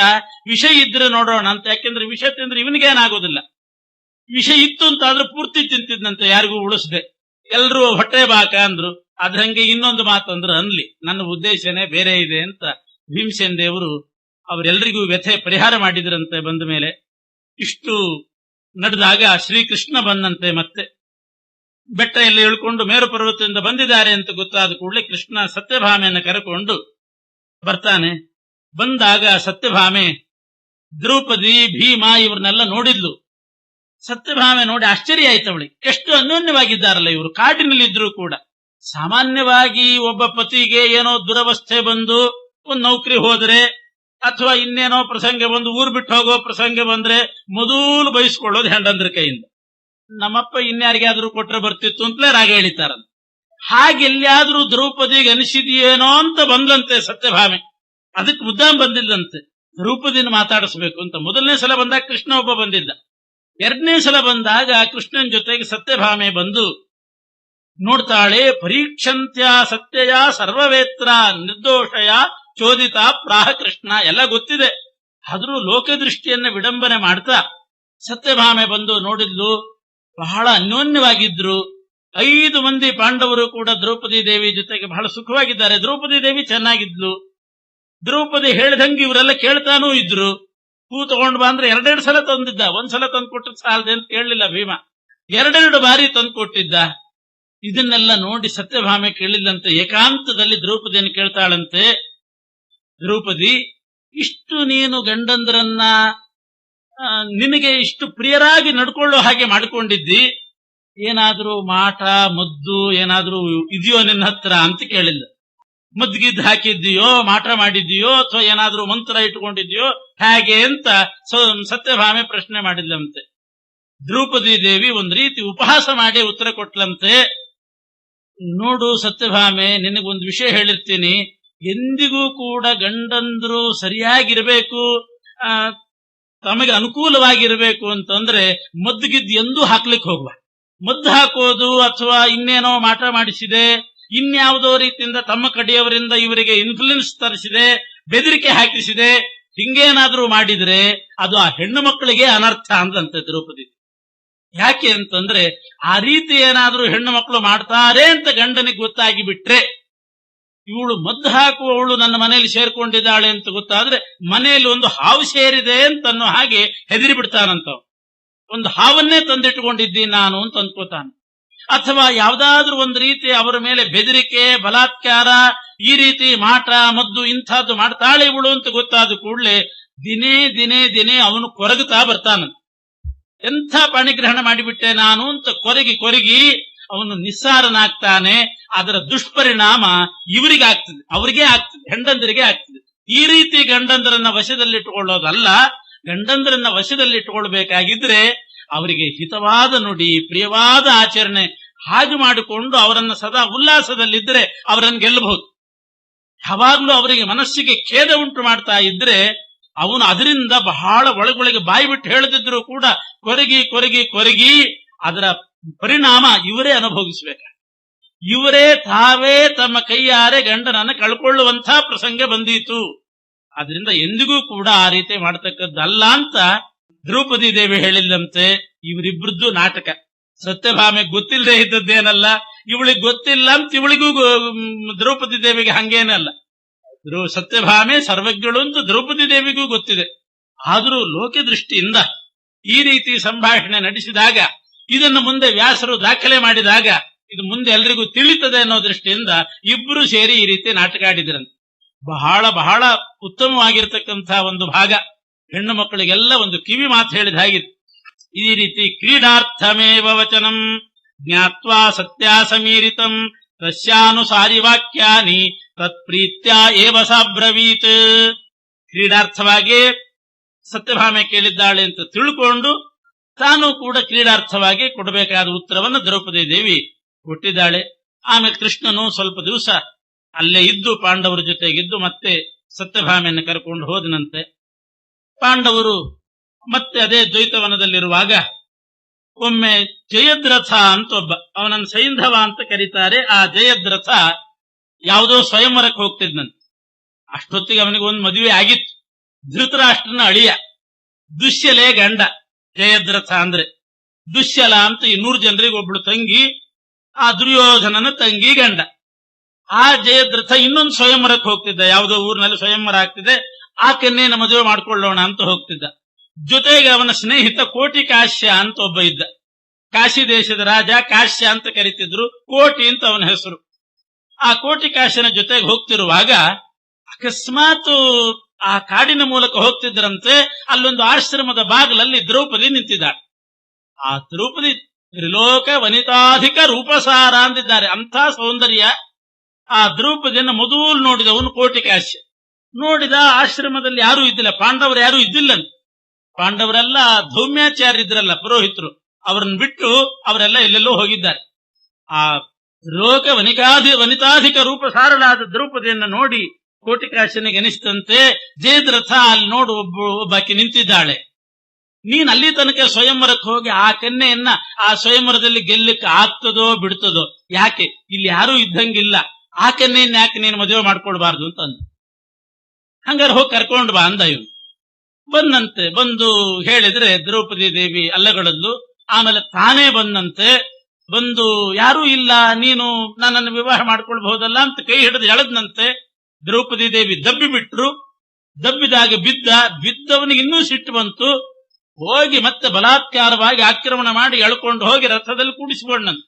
ವಿಷ ಇದ್ರೆ ನೋಡೋಣ ಅಂತ. ಯಾಕೆಂದ್ರೆ ವಿಷ ತಿಂದ್ರೆ ಇವನಿಗೇನಾಗೋದಿಲ್ಲ. ವಿಷ ಇತ್ತು ಅಂತಾದ್ರೂ ಪೂರ್ತಿ ತಿಂತಿದ್ನಂತೆ, ಯಾರಿಗೂ ಉಳಿಸ್ದೆ. ಎಲ್ರೂ ಹೊಟ್ಟೆ ಬಾಕ ಅಂದ್ರು. ಅದ್ರಂಗೆ ಇನ್ನೊಂದು ಮಾತಂದ್ರೆ ಅನ್ಲಿ, ನನ್ನ ಉದ್ದೇಶನೇ ಬೇರೆ ಇದೆ ಅಂತ ಭೀಮಸೇನ್ ದೇವರು ಅವರೆಲ್ಲರಿಗೂ ವ್ಯಥೆ ಪರಿಹಾರ ಮಾಡಿದ್ರಂತೆ. ಬಂದ ಮೇಲೆ ಇಷ್ಟು ನಡೆದಾಗ ಶ್ರೀಕೃಷ್ಣ ಬಂದಂತೆ. ಮತ್ತೆ ಬೆಟ್ಟ ಎಲ್ಲ ಇಳ್ಕೊಂಡು ಮೇರು ಪರ್ವತದಿಂದ ಬಂದಿದ್ದಾರೆ ಅಂತ ಗೊತ್ತಾದ ಕೂಡಲೇ ಕೃಷ್ಣ ಸತ್ಯಭಾಮೆಯನ್ನು ಕರೆಕೊಂಡು ಬರ್ತಾನೆ. ಬಂದಾಗ ಸತ್ಯಭಾಮೆ ದ್ರೌಪದಿ ಭೀಮ ಇವ್ರನ್ನೆಲ್ಲ ನೋಡಿದ್ಲು. ಸತ್ಯಭಾಮೆ ನೋಡಿ ಆಶ್ಚರ್ಯ ಆಯ್ತು ಅವಳಿಗೆ. ಎಷ್ಟು ಅನ್ಯೋನ್ಯವಾಗಿದ್ದಾರಲ್ಲ ಇವರು, ಕಾಡಿನಲ್ಲಿದ್ರು ಕೂಡ. ಸಾಮಾನ್ಯವಾಗಿ ಒಬ್ಬ ಪತಿಗೆ ಏನೋ ದುರವಸ್ಥೆ ಬಂದು ಒಂದು ನೌಕರಿ ಹೋದ್ರೆ ಅಥವಾ ಇನ್ನೇನೋ ಪ್ರಸಂಗ ಬಂದು ಊರ್ ಬಿಟ್ಟು ಹೋಗೋ ಪ್ರಸಂಗ ಬಂದ್ರೆ ಮೊದಲು ಬಯಸ್ಕೊಳ್ಳೋದು ಹೆಂಡಂದ್ರ ಕೈಯಿಂದ. ನಮ್ಮಪ್ಪ ಇನ್ಯಾರಿಗಾದ್ರೂ ಕೊಟ್ರೆ ಬರ್ತಿತ್ತು ಅಂತಲೇ ರಾಗ ಹೇಳಿತಾರಂತ. ಹಾಗೆಲ್ಲಾದ್ರೂ ದ್ರೌಪದಿಗೆ ಅನಿಸಿದೆಯೇನೋ ಅಂತ ಬಂದಂತೆ ಸತ್ಯಭಾಮೆ. ಅದಕ್ಕೆ ಮುದ್ದಾಂ ಬಂದಿಲ್ಲಂತೆ, ದ್ರೌಪದಿನ ಮಾತಾಡಿಸ್ಬೇಕು ಅಂತ. ಮೊದಲನೇ ಸಲ ಬಂದಾಗ ಕೃಷ್ಣ ಒಬ್ಬ ಬಂದಿದ್ದ. ಎರಡನೇ ಸಲ ಬಂದಾಗ ಕೃಷ್ಣನ್ ಜೊತೆಗೆ ಸತ್ಯಭಾಮೆ ಬಂದು ನೋಡ್ತಾಳೆ. ಪರೀಕ್ಷಂತ್ಯ ಸತ್ಯಯ ಸರ್ವವೇತ್ರ ನಿರ್ದೋಷಯ ಚೋದಿತ ಪ್ರಾಹ ಕೃಷ್ಣ. ಎಲ್ಲ ಗೊತ್ತಿದೆ, ಆದ್ರೂ ಲೋಕದೃಷ್ಟಿಯನ್ನ ವಿಡಂಬನೆ ಮಾಡ್ತಾ ಸತ್ಯಭಾಮೆ ಬಂದು ನೋಡಿದ್ಲು. ಬಹಳ ಅನ್ಯೋನ್ಯವಾಗಿದ್ರು. 5 ಮಂದಿ ಪಾಂಡವರು ಕೂಡ ದ್ರೌಪದಿ ದೇವಿ ಜೊತೆಗೆ ಬಹಳ ಸುಖವಾಗಿದ್ದಾರೆ. ದ್ರೌಪದಿ ದೇವಿ ಚೆನ್ನಾಗಿದ್ಲು. ದ್ರೌಪದಿ ಹೇಳಿದಂಗೆ ಇವರೆಲ್ಲ ಕೇಳ್ತಾನೂ ಇದ್ರು. ಹೂ ತಗೊಂಡ್ ಬಾ ಅಂದ್ರೆ 2 ಸಲ ತಂದಿದ್ದ. ಒಂದ್ಸಲ ತಂದು ಕೊಟ್ಟರೆ ಸಾಲದೆ ಅಂತ ಕೇಳಲಿಲ್ಲ ಭೀಮ, 2 ಬಾರಿ ತಂದು ಕೊಟ್ಟಿದ್ದ. ಇದನ್ನೆಲ್ಲ ನೋಡಿ ಸತ್ಯಭಾಮೆ ಕೇಳಿಲ್ಲಂತೆ. ಏಕಾಂತದಲ್ಲಿ ದ್ರೌಪದಿಯನ್ನು ಕೇಳ್ತಾಳಂತೆ. ದ್ರೌಪದಿ, ಇಷ್ಟು ನೀನು ಗಂಡಂದ್ರನ್ನ ನಿನಗೆ ಇಷ್ಟು ಪ್ರಿಯರಾಗಿ ನಡ್ಕೊಳ್ಳೋ ಹಾಗೆ ಮಾಡ್ಕೊಂಡಿದ್ದಿ, ಏನಾದ್ರೂ ಮಾಟ ಮದ್ದು ಏನಾದ್ರೂ ಇದೆಯೋ ನಿನ್ನ ಹತ್ರ ಅಂತ ಕೇಳಿಲ್ಲ. ಮದ್ಗಿದ್ದು ಹಾಕಿದ್ದೀಯೋ, ಮಾಟ ಮಾಡಿದ್ದೀಯೋ, ಅಥವಾ ಏನಾದ್ರೂ ಮಂತ್ರ ಇಟ್ಕೊಂಡಿದ್ಯೋ ಹೇಗೆ ಅಂತ ಸತ್ಯಭಾಮೆ ಪ್ರಶ್ನೆ ಮಾಡಿದ್ಲಂತೆ. ದ್ರೌಪದಿ ದೇವಿ ಒಂದ್ ರೀತಿ ಉಪಹಾಸ ಮಾಡಿ ಉತ್ತರ ಕೊಟ್ಲಂತೆ. ನೋಡು ಸತ್ಯಭಾಮೆ, ನಿನಗೊಂದು ವಿಷಯ ಹೇಳಿರ್ತೀನಿ. ಎಂದಿಗೂ ಕೂಡ ಗಂಡಂದ್ರು ಸರಿಯಾಗಿರ್ಬೇಕು, ತಮಗೆ ಅನುಕೂಲವಾಗಿರ್ಬೇಕು ಅಂತಂದ್ರೆ ಮದ್ಗಿದ್ದು ಎಂದೂ ಹಾಕ್ಲಿಕ್ಕೆ ಹೋಗುವ. ಮದ್ದು ಹಾಕೋದು ಅಥವಾ ಇನ್ನೇನೋ ಮಾಟ ಮಾಡಿಸಿದೆ, ಇನ್ಯಾವುದೋ ರೀತಿಯಿಂದ ತಮ್ಮ ಕಡೆಯವರಿಂದ ಇವರಿಗೆ ಇನ್ಫ್ಲುಯೆನ್ಸ್ ತರಿಸಿದೆ, ಬೆದರಿಕೆ ಹಾಕಿಸಿದೆ, ಹಿಂಗೇನಾದ್ರೂ ಮಾಡಿದ್ರೆ ಅದು ಆ ಹೆಣ್ಣು ಮಕ್ಕಳಿಗೆ ಅನರ್ಥ ಅಂದ್ಲಂತೆ ದ್ರೌಪದಿ. ಯಾಕೆ ಅಂತಂದ್ರೆ ಆ ರೀತಿ ಏನಾದ್ರೂ ಹೆಣ್ಣು ಮಕ್ಕಳು ಮಾಡ್ತಾರೆ ಅಂತ ಗಂಡನಿಗೆ ಗೊತ್ತಾಗಿ ಬಿಟ್ರೆ, ಇವಳು ಮದ್ದು ಹಾಕುವವಳು ನನ್ನ ಮನೆಯಲ್ಲಿ ಸೇರ್ಕೊಂಡಿದ್ದಾಳೆ ಅಂತ ಗೊತ್ತಾದ್ರೆ ಮನೆಯಲ್ಲಿ ಒಂದು ಹಾವು ಸೇರಿದೆ ಅಂತನ್ನೋ ಹಾಗೆ ಹೆದರಿ ಬಿಡ್ತಾನಂತ. ಒಂದು ಹಾವನ್ನೇ ತಂದಿಟ್ಟುಕೊಂಡಿದ್ದೀನಿ ನಾನು ಅಂತ ಅಂದ್ಕೋತಾನೆ. ಅಥವಾ ಯಾವ್ದಾದ್ರೂ ಒಂದು ರೀತಿ ಅವರ ಮೇಲೆ ಬೆದರಿಕೆ, ಬಲಾತ್ಕಾರ, ಈ ರೀತಿ ಮಾಟ ಮದ್ದು ಇಂಥದ್ದು ಮಾಡ್ತಾಳೆ ಇವಳು ಅಂತ ಗೊತ್ತಾದ ಕೂಡಲೇ ದಿನೇ ದಿನೇ ದಿನೇ ಅವನು ಕೊರಗುತ್ತಾ ಬರ್ತಾನಂತ. ಎಂಥ ಪಾಣಿಗ್ರಹಣ ಮಾಡಿಬಿಟ್ಟೆ ನಾನು ಅಂತ ಕೊರಗಿ ಅವನು ನಿಸ್ಸಾರನಾಗ್ತಾನೆ. ಅದರ ದುಷ್ಪರಿಣಾಮ ಇವರಿಗಾಗ್ತದೆ, ಅವರಿಗೆ ಆಗ್ತದೆ, ಹೆಂಡಂದರಿಗೆ ಆಗ್ತದೆ. ಈ ರೀತಿ ಗಂಡಂದರನ್ನ ವಶದಲ್ಲಿಟ್ಟುಕೊಳ್ಳೋದಲ್ಲ. ಗಂಡಂದರನ್ನ ವಶದಲ್ಲಿಟ್ಟುಕೊಳ್ಬೇಕಾಗಿದ್ರೆ ಅವರಿಗೆ ಹಿತವಾದ ನುಡಿ, ಪ್ರಿಯವಾದ ಆಚರಣೆ ಹಾಗೆ ಮಾಡಿಕೊಂಡು ಅವರನ್ನ ಸದಾ ಉಲ್ಲಾಸದಲ್ಲಿದ್ರೆ ಅವರನ್ನು ಗೆಲ್ಲಬಹುದು. ಯಾವಾಗ್ಲೂ ಅವರಿಗೆ ಮನಸ್ಸಿಗೆ ಖೇದ ಉಂಟು ಮಾಡ್ತಾ ಇದ್ರೆ ಅವನು ಅದರಿಂದ ಬಹಳ ಒಳಗೊಳಗೆ ಬಾಯಿ ಬಿಟ್ಟು ಹೇಳದಿದ್ರು ಕೂಡ ಕೊರಗಿ ಅದರ ಪರಿಣಾಮ ಇವರೇ ಅನುಭವಿಸಬೇಕು. ಇವರೇ ತಾವೇ ತಮ್ಮ ಕೈಯಾರೆ ಗಂಡನನ್ನು ಕಳ್ಕೊಳ್ಳುವಂಥ ಪ್ರಸಂಗ ಬಂದೀತು. ಆದ್ರಿಂದ ಎಂದಿಗೂ ಕೂಡ ಆ ರೀತಿ ಮಾಡ್ತಕ್ಕದ್ದಲ್ಲ ಅಂತ ದ್ರೌಪದಿ ದೇವಿ ಹೇಳಿಲ್ಲಂತೆ. ಇವರಿಬ್ರದ್ದು ನಾಟಕ. ಸತ್ಯಭಾಮೆ ಗೊತ್ತಿಲ್ಲದೆ ಇದ್ದದ್ದೇನಲ್ಲ, ಇವಳಿಗೆ ಗೊತ್ತಿಲ್ಲ ಅಂತ ಇವಳಿಗೂ ದ್ರೌಪದಿ ದೇವಿಗೆ ಹಂಗೇನಲ್ಲ. ಸತ್ಯಭಾಮೆ ಸರ್ವಜ್ಞಳು ಅಂತ ದ್ರೌಪದಿ ದೇವಿಗೂ ಗೊತ್ತಿದೆ. ಆದರೂ ಲೋಕದೃಷ್ಟಿಯಿಂದ ಈ ರೀತಿ ಸಂಭಾಷಣೆ ನಡೆಸಿದಾಗ, ಇದನ್ನು ಮುಂದೆ ವ್ಯಾಸರು ದಾಖಲೆ ಮಾಡಿದಾಗ ಇದು ಮುಂದೆ ಎಲ್ರಿಗೂ ತಿಳಿತದೆ ಅನ್ನೋ ದೃಷ್ಟಿಯಿಂದ ಇಬ್ರು ಸೇರಿ ಈ ರೀತಿ ನಾಟಕ ಆಡಿದ್ರಂತೆ. ಬಹಳ ಬಹಳ ಉತ್ತಮವಾಗಿರ್ತಕ್ಕಂಥ ಒಂದು ಭಾಗ. ಹೆಣ್ಣು ಮಕ್ಕಳಿಗೆಲ್ಲ ಒಂದು ಕಿವಿ ಮಾತು ಹೇಳಿದ ಹಾಗಿದೆ. ಈ ರೀತಿ ಕ್ರೀಡಾರ್ಥಮೇವ ವಚನಂ ಜ್ಞಾತ್ವಾ ಸತ್ಯಾಸಮೀರಿತಂ ತಸ್ಯಾನುಸಾರಿ ವಾಕ್ಯಾನಿ ತತ್ಪ್ರೀತ್ಯಾ ಏವ ಸಾಬ್ರವೀತ್. ಕ್ರೀಡಾರ್ಥವಾಗಿ ಸತ್ಯಭಾಮೆ ಕೇಳಿದ್ದಾಳೆ ಅಂತ ತಿಳ್ಕೊಂಡು ತಾನು ಕೂಡ ಕ್ರೀಡಾರ್ಥವಾಗಿ ಕೊಡಬೇಕಾದ ಉತ್ತರವನ್ನು ದ್ರೌಪದಿ ದೇವಿ ಕೊಟ್ಟಿದ್ದಾಳೆ. ಆಮೇಲೆ ಕೃಷ್ಣನು ಸ್ವಲ್ಪ ದಿವಸ ಅಲ್ಲೇ ಇದ್ದು ಪಾಂಡವರ ಜೊತೆಗಿದ್ದು ಮತ್ತೆ ಸತ್ಯಭಾಮೆಯನ್ನು ಕರ್ಕೊಂಡು ಹೋದನಂತೆ. ಪಾಂಡವರು ಮತ್ತೆ ಅದೇ ದ್ವೈತವನದಲ್ಲಿರುವಾಗ ಒಮ್ಮೆ ಜಯದ್ರಥ ಅಂತ ಒಬ್ಬ, ಅವನನ್ನು ಸೈಂಧವ ಅಂತ ಕರೀತಾರೆ. ಆ ಜಯದ್ರಥ ಯಾವುದೋ ಸ್ವಯಂವರಕ್ಕೆ ಹೋಗ್ತಿದ್ನಂತೆ. ಅಷ್ಟೊತ್ತಿಗೆ ಅವನಿಗೆ ಒಂದು ಮದುವೆ ಆಗಿತ್ತು. ಧೃತರಾಷ್ಟ್ರನ ಅಳಿಯ, ದುಶ್ಯಲೆ ಗಂಡ ಜಯದ್ರಥ ಅಂದ್ರೆ. ದುಶ್ಯಲ ಅಂತ 200 ಜನರಿಗೆ ಒಬ್ಳು ತಂಗಿ, ಆ ದುರ್ಯೋಧನನ ತಂಗಿ ಗಂಡ. ಆ ಜಯದ್ರಥ ಇನ್ನೊಂದು ಸ್ವಯಂವರಕ್ಕೆ ಹೋಗ್ತಿದ್ದ. ಯಾವುದೋ ಊರಿನಲ್ಲಿ ಸ್ವಯಂವರ ಆಗ್ತಿದೆ, ಆಕೆನ್ನೇನ ಮದುವೆ ಮಾಡ್ಕೊಳ್ಳೋಣ ಅಂತ ಹೋಗ್ತಿದ್ದ. ಜೊತೆಗೆ ಅವನ ಸ್ನೇಹಿತ ಕೋಟಿ ಕಾಶ್ಯ ಅಂತ ಒಬ್ಬ ಇದ್ದ. ಕಾಶಿ ದೇಶದ ರಾಜ, ಕಾಶ್ಯ ಅಂತ ಕರೀತಿದ್ರು, ಕೋಟಿ ಅಂತ ಅವನ ಹೆಸರು. ಆ ಕೋಟಿ ಕಾಶ್ಯನ ಜೊತೆಗೆ ಹೋಗ್ತಿರುವಾಗ ಅಕಸ್ಮಾತ್ ಆ ಕಾಡಿನ ಮೂಲಕ ಹೋಗ್ತಿದ್ರಂತೆ. ಅಲ್ಲೊಂದು ಆಶ್ರಮದ ಬಾಗಿಲಲ್ಲಿ ದ್ರೌಪದಿ ನಿಂತಿದ್ದಾಳೆ. ಆ ದ್ರೌಪದಿ ತ್ರಿಲೋಕ ವನಿತಾಧಿಕ ರೂಪಸಾರ ಅಂದಿದ್ದಾರೆ, ಅಂಥ ಸೌಂದರ್ಯ. ಆ ದ್ರೌಪದಿಯನ್ನು ಮೊದಲು ನೋಡಿದವನು ಕೋಟಿ ಕಾಶ್ಯ. ನೋಡಿದ ಆಶ್ರಮದಲ್ಲಿ ಯಾರೂ ಇದ್ದಿಲ್ಲ, ಪಾಂಡವರು ಯಾರೂ ಇದ್ದಿಲ್ಲಂತೆ. ಪಾಂಡವರೆಲ್ಲ ಧೌಮ್ಯಾಚಾರ್ಯ ಇದ್ರಲ್ಲ, ಪುರೋಹಿತರು, ಅವರನ್ನು ಬಿಟ್ಟು ಅವರೆಲ್ಲ ಎಲ್ಲೆಲ್ಲೋ ಹೋಗಿದ್ದಾರೆ. ಆ ಲೋಕ ವನಿತಾಧಿಕ ರೂಪ ಸಾರಳಾದ ದ್ರೌಪದಿಯನ್ನು ನೋಡಿ ಕೋಟಿಕಾಶನಿಗೆ ಅನಿಸ್ತಂತೆ, ಜಯದ್ರಥ ಅಲ್ಲಿ ನೋಡು ಒಬ್ಬಾಕಿ ನಿಂತಿದ್ದಾಳೆ, ನೀನ್ ಅಲ್ಲಿ ತನಕ ಸ್ವಯಂವರಕ್ಕೆ ಹೋಗಿ ಆ ಕನ್ಯೆಯನ್ನ ಆ ಸ್ವಯಂವರದಲ್ಲಿ ಗೆಲ್ಲಕ್ಕೆ ಆಗ್ತದೋ ಬಿಡ್ತದೋ, ಯಾಕೆ ಇಲ್ಲಿ ಯಾರೂ ಇದ್ದಂಗಿಲ್ಲ, ಆ ಕನ್ಯೆಯನ್ನ ಯಾಕೆ ನೀನು ಮದುವೆ ಮಾಡ್ಕೊಳ್ಬಾರ್ದು ಅಂತ ಅಂದ. ಹಂಗಾರೆ ಹೋಗಿ ಕರ್ಕೊಂಡು ಬಾ ಅಂದ ಇವನು. ಬಂದಂತೆ, ಬಂದು ಹೇಳಿದ್ರೆ ದ್ರೌಪದಿ ದೇವಿ ಅಲ್ಲಗಳದ್ದು. ಆಮೇಲೆ ತಾನೇ ಬಂದಂತೆ, ಬಂದು ಯಾರೂ ಇಲ್ಲ, ನೀನು ನನ್ನನ್ನು ವಿವಾಹ ಮಾಡ್ಕೊಳ್ಬಹುದಲ್ಲ ಅಂತ ಕೈ ಹಿಡಿದು ಎಳೆದ್ನಂತೆ. ದ್ರೌಪದಿ ದೇವಿ ದಬ್ಬಿ ಬಿಟ್ರು. ದಬ್ಬಿದಾಗ ಬಿದ್ದವನಿಗೆ ಇನ್ನೂ ಸಿಟ್ಟು ಬಂತು. ಹೋಗಿ ಮತ್ತೆ ಬಲಾತ್ಕಾರವಾಗಿ ಆಕ್ರಮಣ ಮಾಡಿ ಎಳ್ಕೊಂಡು ಹೋಗಿ ರಥದಲ್ಲಿ ಕೂಡಿಸಿಕೊಂಡಂತೆ.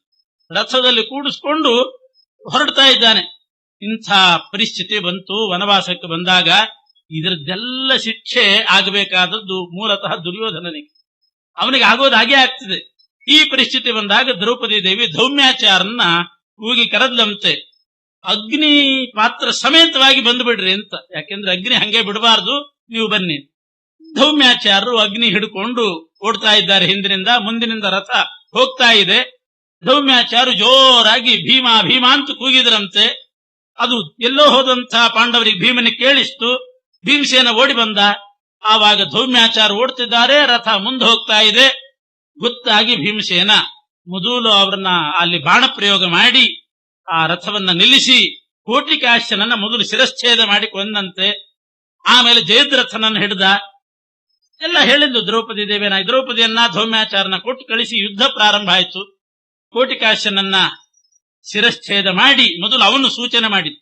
ರಥದಲ್ಲಿ ಕೂಡಿಸ್ಕೊಂಡು ಹೊರಡ್ತಾ ಇದ್ದಾನೆ. ಇಂಥ ಪರಿಸ್ಥಿತಿ ಬಂತು. ವನವಾಸಕ್ಕೆ ಬಂದಾಗ ಇದರದ್ದೆಲ್ಲ ಶಿಕ್ಷೆ ಆಗಬೇಕಾದದ್ದು ಮೂಲತಃ ದುರ್ಯೋಧನನಿಗೆ. ಅವನಿಗೆ ಆಗೋದಾಗೆ ಆಗ್ತಿದೆ. ಈ ಪರಿಸ್ಥಿತಿ ಬಂದಾಗ ದ್ರೌಪದಿ ದೇವಿ ಧೌಮ್ಯಾಚಾರನ್ನ ಕೂಗಿ ಕರೆದ್ಲಂತೆ, ಅಗ್ನಿ ಪಾತ್ರ ಸಮೇತವಾಗಿ ಬಂದುಬಿಡ್ರಿ ಅಂತ. ಯಾಕೆಂದ್ರೆ ಅಗ್ನಿ ಹಂಗೆ ಬಿಡಬಾರ್ದು, ನೀವು ಬನ್ನಿ. ಧೌಮ್ಯಾಚಾರರು ಅಗ್ನಿ ಹಿಡ್ಕೊಂಡು ಓಡ್ತಾ ಇದ್ದಾರೆ. ಹಿಂದಿನಿಂದ ಮುಂದಿನಿಂದ ರಥ ಹೋಗ್ತಾ ಇದೆ. ಧೌಮ್ಯಾಚಾರು ಜೋರಾಗಿ ಭೀಮಾ ಭೀಮಾ ಅಂತ ಕೂಗಿದ್ರಂತೆ. ಅದು ಎಲ್ಲೋ ಹೋದಂತ ಪಾಂಡವರಿಗೆ ಭೀಮನಿಗೆ ಕೇಳಿಸ್ತು. ಭೀಮಸೇನ ಓಡಿ ಬಂದ. ಆವಾಗ ಧೌಮ್ಯಾಚಾರ ಓಡ್ತಿದ್ದಾರೆ, ರಥ ಮುಂದೆ ಹೋಗ್ತಾ ಇದೆ. ಗೊತ್ತಾಗಿ ಭೀಮಸೇನ ಮೊದಲು ಅವರನ್ನ ಅಲ್ಲಿ ಬಾಣ ಪ್ರಯೋಗ ಮಾಡಿ ಆ ರಥವನ್ನ ನಿಲ್ಲಿಸಿ ಕೋಟಿಕಾಶ್ಯನನ್ನ ಮೊದಲು ಶಿರಚ್ಛೇದ ಮಾಡಿ ಕೊಂದಂತೆ. ಆಮೇಲೆ ಜಯದ್ರಥನನ್ನು ಹಿಡಿದ. ಎಲ್ಲ ಹೇಳಿದ್ದು ದ್ರೌಪದಿ ದೇವಿಯನ್ನ. ದ್ರೌಪದಿಯನ್ನ ಧೌಮ್ಯಾಚಾರನ ಕೊಟ್ಟು ಕಳಿಸಿ ಯುದ್ಧ ಪ್ರಾರಂಭ ಆಯಿತು. ಕೋಟಿಕಾಶ್ಯನನ್ನ ಶಿರಚ್ಛೇದ ಮಾಡಿ ಮೊದಲು ಅವನು ಸೂಚನೆ ಮಾಡಿದ,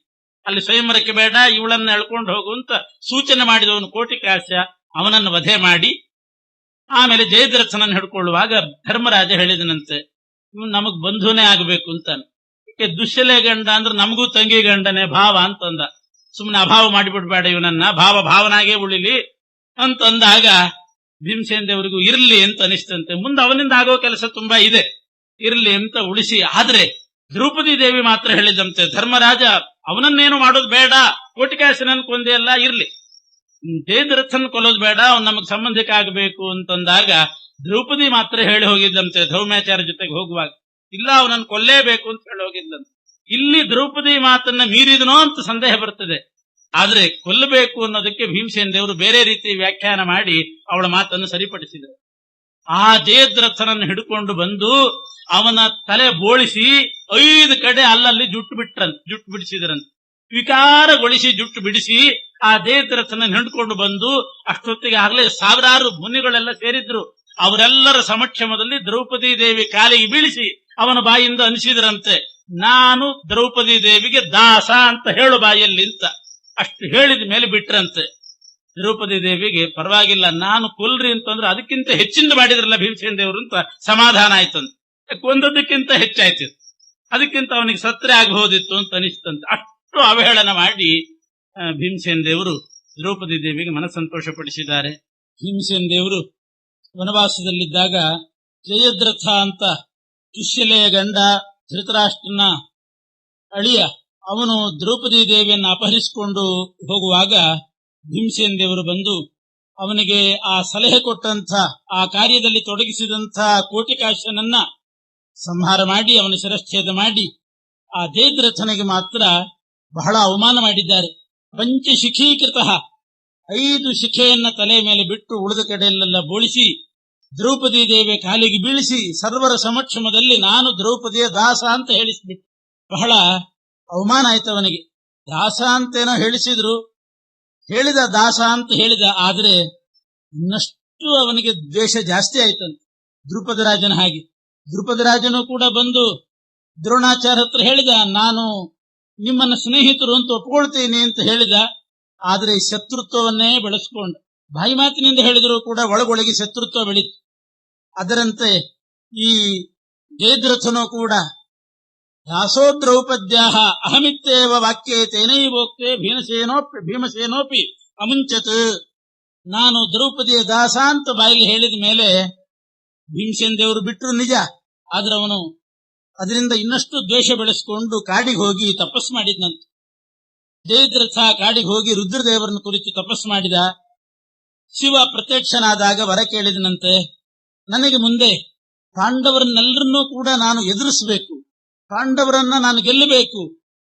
ಅಲ್ಲಿ ಸ್ವಯಂವರಕ್ಕೆ ಬೇಡ, ಇವಳನ್ನ ಎಳ್ಕೊಂಡು ಹೋಗುವಂತ ಸೂಚನೆ ಮಾಡಿದವನು ಕೋಟಿಕಾಶ್ಯ. ಅವನನ್ನು ವಧೆ ಮಾಡಿ ಆಮೇಲೆ ಜಯದ್ರಥನನ್ನು ಹಿಡ್ಕೊಳ್ಳುವಾಗ ಧರ್ಮರಾಜ ಹೇಳಿದನಂತೆ, ಇವನು ನಮಗ್ ಬಂಧುನೇ ಆಗಬೇಕು ಅಂತಾನೆ. ದುಶ್ಯಲೆ ಗಂಡ ಅಂದ್ರೆ ನಮಗೂ ತಂಗಿ ಗಂಡನೇ ಭಾವ ಅಂತಂದ. ಸುಮ್ಮನೆ ಅಭಾವ ಮಾಡಿಬಿಡ್ಬೇಡ ಇವನನ್ನ, ಭಾವನಾಗೇ ಉಳಿಲಿ ಅಂತಂದಾಗ ಭೀಮಸೇನ ದೇವರಿಗೂ ಇರ್ಲಿ ಅಂತ ಅನಿಸ್ತಂತೆ. ಮುಂದೆ ಅವನಿಂದ ಆಗೋ ಕೆಲಸ ತುಂಬಾ ಇದೆ, ಇರ್ಲಿ ಅಂತ ಉಳಿಸಿ. ಆದ್ರೆ ದ್ರೌಪದಿ ದೇವಿ ಮಾತ್ರ ಹೇಳಿದಂತೆ, ಧರ್ಮರಾಜ ಅವನನ್ನೇನು ಮಾಡೋದು ಬೇಡ, ಕೋಟಿಕಾಶ್ಯನನ್ನು ಕೊಂದೆ ಅಲ್ಲ, ಇರ್ಲಿ, ಜಯದ್ರಥನ್ ಕೊಲ್ಲೋದು ಬೇಡ, ಅವ್ನು ನಮಗ್ ಸಂಬಂಧಿಕ ಆಗಬೇಕು ಅಂತಂದಾಗ ದ್ರೌಪದಿ ಮಾತ್ರ ಹೇಳಿ ಹೋಗಿದ್ದಂತೆ ಧೌಮ್ಯಾಚಾರ ಜೊತೆಗೆ ಹೋಗುವಾಗ. ಇಲ್ಲ, ಅವನನ್ನು ಕೊಲ್ಲೇಬೇಕು ಅಂತ ಹೇಳಿ ಹೋಗಿದ್ದಂತೆ. ಇಲ್ಲಿ ದ್ರೌಪದಿ ಮಾತನ್ನ ಮೀರಿದನೋ ಅಂತ ಸಂದೇಹ ಬರ್ತದೆ. ಆದ್ರೆ ಕೊಲ್ಲಬೇಕು ಅನ್ನೋದಕ್ಕೆ ಭೀಮಸೇನ ದೇವರು ಬೇರೆ ರೀತಿ ವ್ಯಾಖ್ಯಾನ ಮಾಡಿ ಅವಳ ಮಾತನ್ನು ಸರಿಪಡಿಸಿದರು. ಆ ಜಯದ್ರಥನನ್ನು ಹಿಡ್ಕೊಂಡು ಬಂದು ಅವನ ತಲೆ ಬೋಳಿಸಿ 5 ಕಡೆ ಅಲ್ಲಲ್ಲಿ ಜುಟ್ಟು ಬಿಡಿಸಿದ್ರಂತೆ. ವಿಕಾರಗೊಳಿಸಿ ಜುಟ್ಟು ಬಿಡಿಸಿ ಆ ಜಯದ್ರಥನನ್ನು ಹಿಡ್ಕೊಂಡು ಬಂದು, ಅಷ್ಟೊತ್ತಿಗೆ ಆಗಲೇ ಸಾವಿರಾರು ಮುನಿಗಳೆಲ್ಲ ಸೇರಿದ್ರು. ಅವರೆಲ್ಲರ ಸಮಕ್ಷಮದಲ್ಲಿ ದ್ರೌಪದಿ ದೇವಿ ಕಾಲಿಗೆ ಬೀಳಿಸಿ ಅವನ ಬಾಯಿಂದ ಅನಿಸಿದ್ರಂತೆ, ನಾನು ದ್ರೌಪದಿ ದೇವಿಗೆ ದಾಸ ಅಂತ ಹೇಳು ಬಾಯಲ್ಲಿ ಅಂತ. ಅಷ್ಟು ಹೇಳಿದ ಮೇಲೆ ಬಿಟ್ರಂತೆ. ದ್ರೌಪದಿ ದೇವಿಗೆ ಪರವಾಗಿಲ್ಲ, ನಾನು ಕೊಲ್ರಿ ಅಂತಂದ್ರೆ ಅದಕ್ಕಿಂತ ಹೆಚ್ಚಿಂದ ಮಾಡಿದ್ರಲ್ಲ ಭೀಮಸೇನ ದೇವರು ಅಂತ ಸಮಾಧಾನ ಆಯ್ತಂತೆ. ಕೊಂದದ್ದಕ್ಕಿಂತ ಹೆಚ್ಚಾಯ್ತು, ಅದಕ್ಕಿಂತ ಅವನಿಗೆ ಸತ್ರೆ ಆಗಬಹುದಿತ್ತು ಅಂತ ಅನಿಸ್ತಂತೆ. ಅಷ್ಟು ಅವಹೇಳನ ಮಾಡಿ ಭೀಮಸೇನ ದೇವರು ದ್ರೌಪದಿ ದೇವಿಗೆ ಮನಸ್ಸಂತೋಷ ಪಡಿಸಿದ್ದಾರೆ. ಭೀಮಸೇನ ದೇವರು ವನವಾಸದಲ್ಲಿದ್ದಾಗ ಜಯದ್ರಥ ಅಂತ ದುಶ್ಯಲೆಯ ಗಂಡ ಧೃತರಾಷ್ಟ್ರನ ಅಳಿಯ, ಅವನು ದ್ರೌಪದಿ ದೇವಿಯನ್ನು ಅಪಹರಿಸಿಕೊಂಡು ಹೋಗುವಾಗ ಭೀಮಸೇನ ದೇವರು ಬಂದು ಅವನಿಗೆ ಆ ಸಲಹೆ ಕೊಟ್ಟಂತ, ಆ ಕಾರ್ಯದಲ್ಲಿ ತೊಡಗಿಸಿದಂಥ ಕೋಟಿಕಾಶ್ಯನನ್ನ ಸಂಹಾರ ಮಾಡಿ ಅವನ ಶಿರಚ್ಛೇದ ಮಾಡಿ, ಆ ಜಯದ್ರಥನಿಗೆ ಮಾತ್ರ ಬಹಳ ಅವಮಾನ ಮಾಡಿದ್ದಾರೆ. ಪಂಚಶಿಖೀಕೃತ 5 ಶಿಖೆಯನ್ನ ತಲೆ ಮೇಲೆ ಬಿಟ್ಟು ಉಳಿದ ಕಡೆಯಲ್ಲೆಲ್ಲ ಬೋಳಿಸಿ ದ್ರೌಪದಿ ದೇವಿಯ ಕಾಲಿಗೆ ಬೀಳಿಸಿ ಸರ್ವರ ಸಮಕ್ಷಮದಲ್ಲಿ ನಾನು ದ್ರೌಪದಿಯ ದಾಸ ಅಂತ ಹೇಳಿಸ್ಬಿಟ್ಟು ಬಹಳ ಅವಮಾನ ಆಯ್ತು ಅವನಿಗೆ. ದಾಸ ಅಂತೇನೋ ಹೇಳಿಸಿದ್ರು, ಹೇಳಿದ ದಾಸ ಅಂತ ಹೇಳಿದ, ಆದ್ರೆ ಇನ್ನಷ್ಟು ಅವನಿಗೆ ದ್ವೇಷ ಜಾಸ್ತಿ ಆಯ್ತಂತೆ ದ್ರುಪದರಾಜನ ಹಾಗೆ. ದ್ರುಪದರಾಜನು ಕೂಡ ಬಂದು ದ್ರೋಣಾಚಾರ್ಯ ಹತ್ರ ಹೇಳಿದ, ನಾನು ನಿಮ್ಮನ್ನ ಸ್ನೇಹಿತರು ಅಂತ ಒಪ್ಕೊಳ್ತೀನಿ ಅಂತ ಹೇಳಿದ. ಆದ್ರೆ ಈ ಶತ್ರುತ್ವವನ್ನೇ ಬೆಳೆಸ್ಕೊಂಡ, ಬಾಯಿ ಮಾತಿನಿಂದ ಹೇಳಿದರೂ ಕೂಡ ಒಳಗೊಳಗೆ ಶತ್ರುತ್ವ ಬೆಳೀತು. ಅದರಂತೆ ಈ ಜಯದ್ರಥನೂ ಕೂಡ ದಾಸೋ ದ್ರೌಪದ್ಯಾಹ ಅಹಮಿತ್ತೇವ ವಾಕ್ಯೇ ತೇನೈವೋಕ್ತೆ ಭೀಮಸೇನೋಪಿ ಅಮುಂಚತ್. ನಾನು ದ್ರೌಪದಿಯ ದಾಸ ಅಂತ ಬಾಯಿಗೆ ಹೇಳಿದ ಮೇಲೆ ಭೀಮಸೇನ ದೇವರು ಬಿಟ್ಟರು ನಿಜ, ಆದ್ರೆ ಅವನು ಅದರಿಂದ ಇನ್ನಷ್ಟು ದ್ವೇಷ ಬೆಳೆಸಿಕೊಂಡು ಕಾಡಿಗೆ ಹೋಗಿ ತಪಸ್ಸು ಮಾಡಿದ್ನಂತೆ. ಜಯದ್ರಥ ಕಾಡಿಗೆ ಹೋಗಿ ರುದ್ರದೇವರನ್ನು ಕುರಿತು ತಪಸ್ಸು ಮಾಡಿದ. ಶಿವ ಪ್ರತ್ಯಕ್ಷನಾದಾಗ ವರ ಕೇಳಿದನಂತೆ, ನನಗೆ ಮುಂದೆ ಪಾಂಡವರನ್ನೆಲ್ಲರನ್ನೂ ಕೂಡ ನಾನು ಎದುರಿಸಬೇಕು, ಪಾಂಡವರನ್ನ ನಾನು ಗೆಲ್ಲಬೇಕು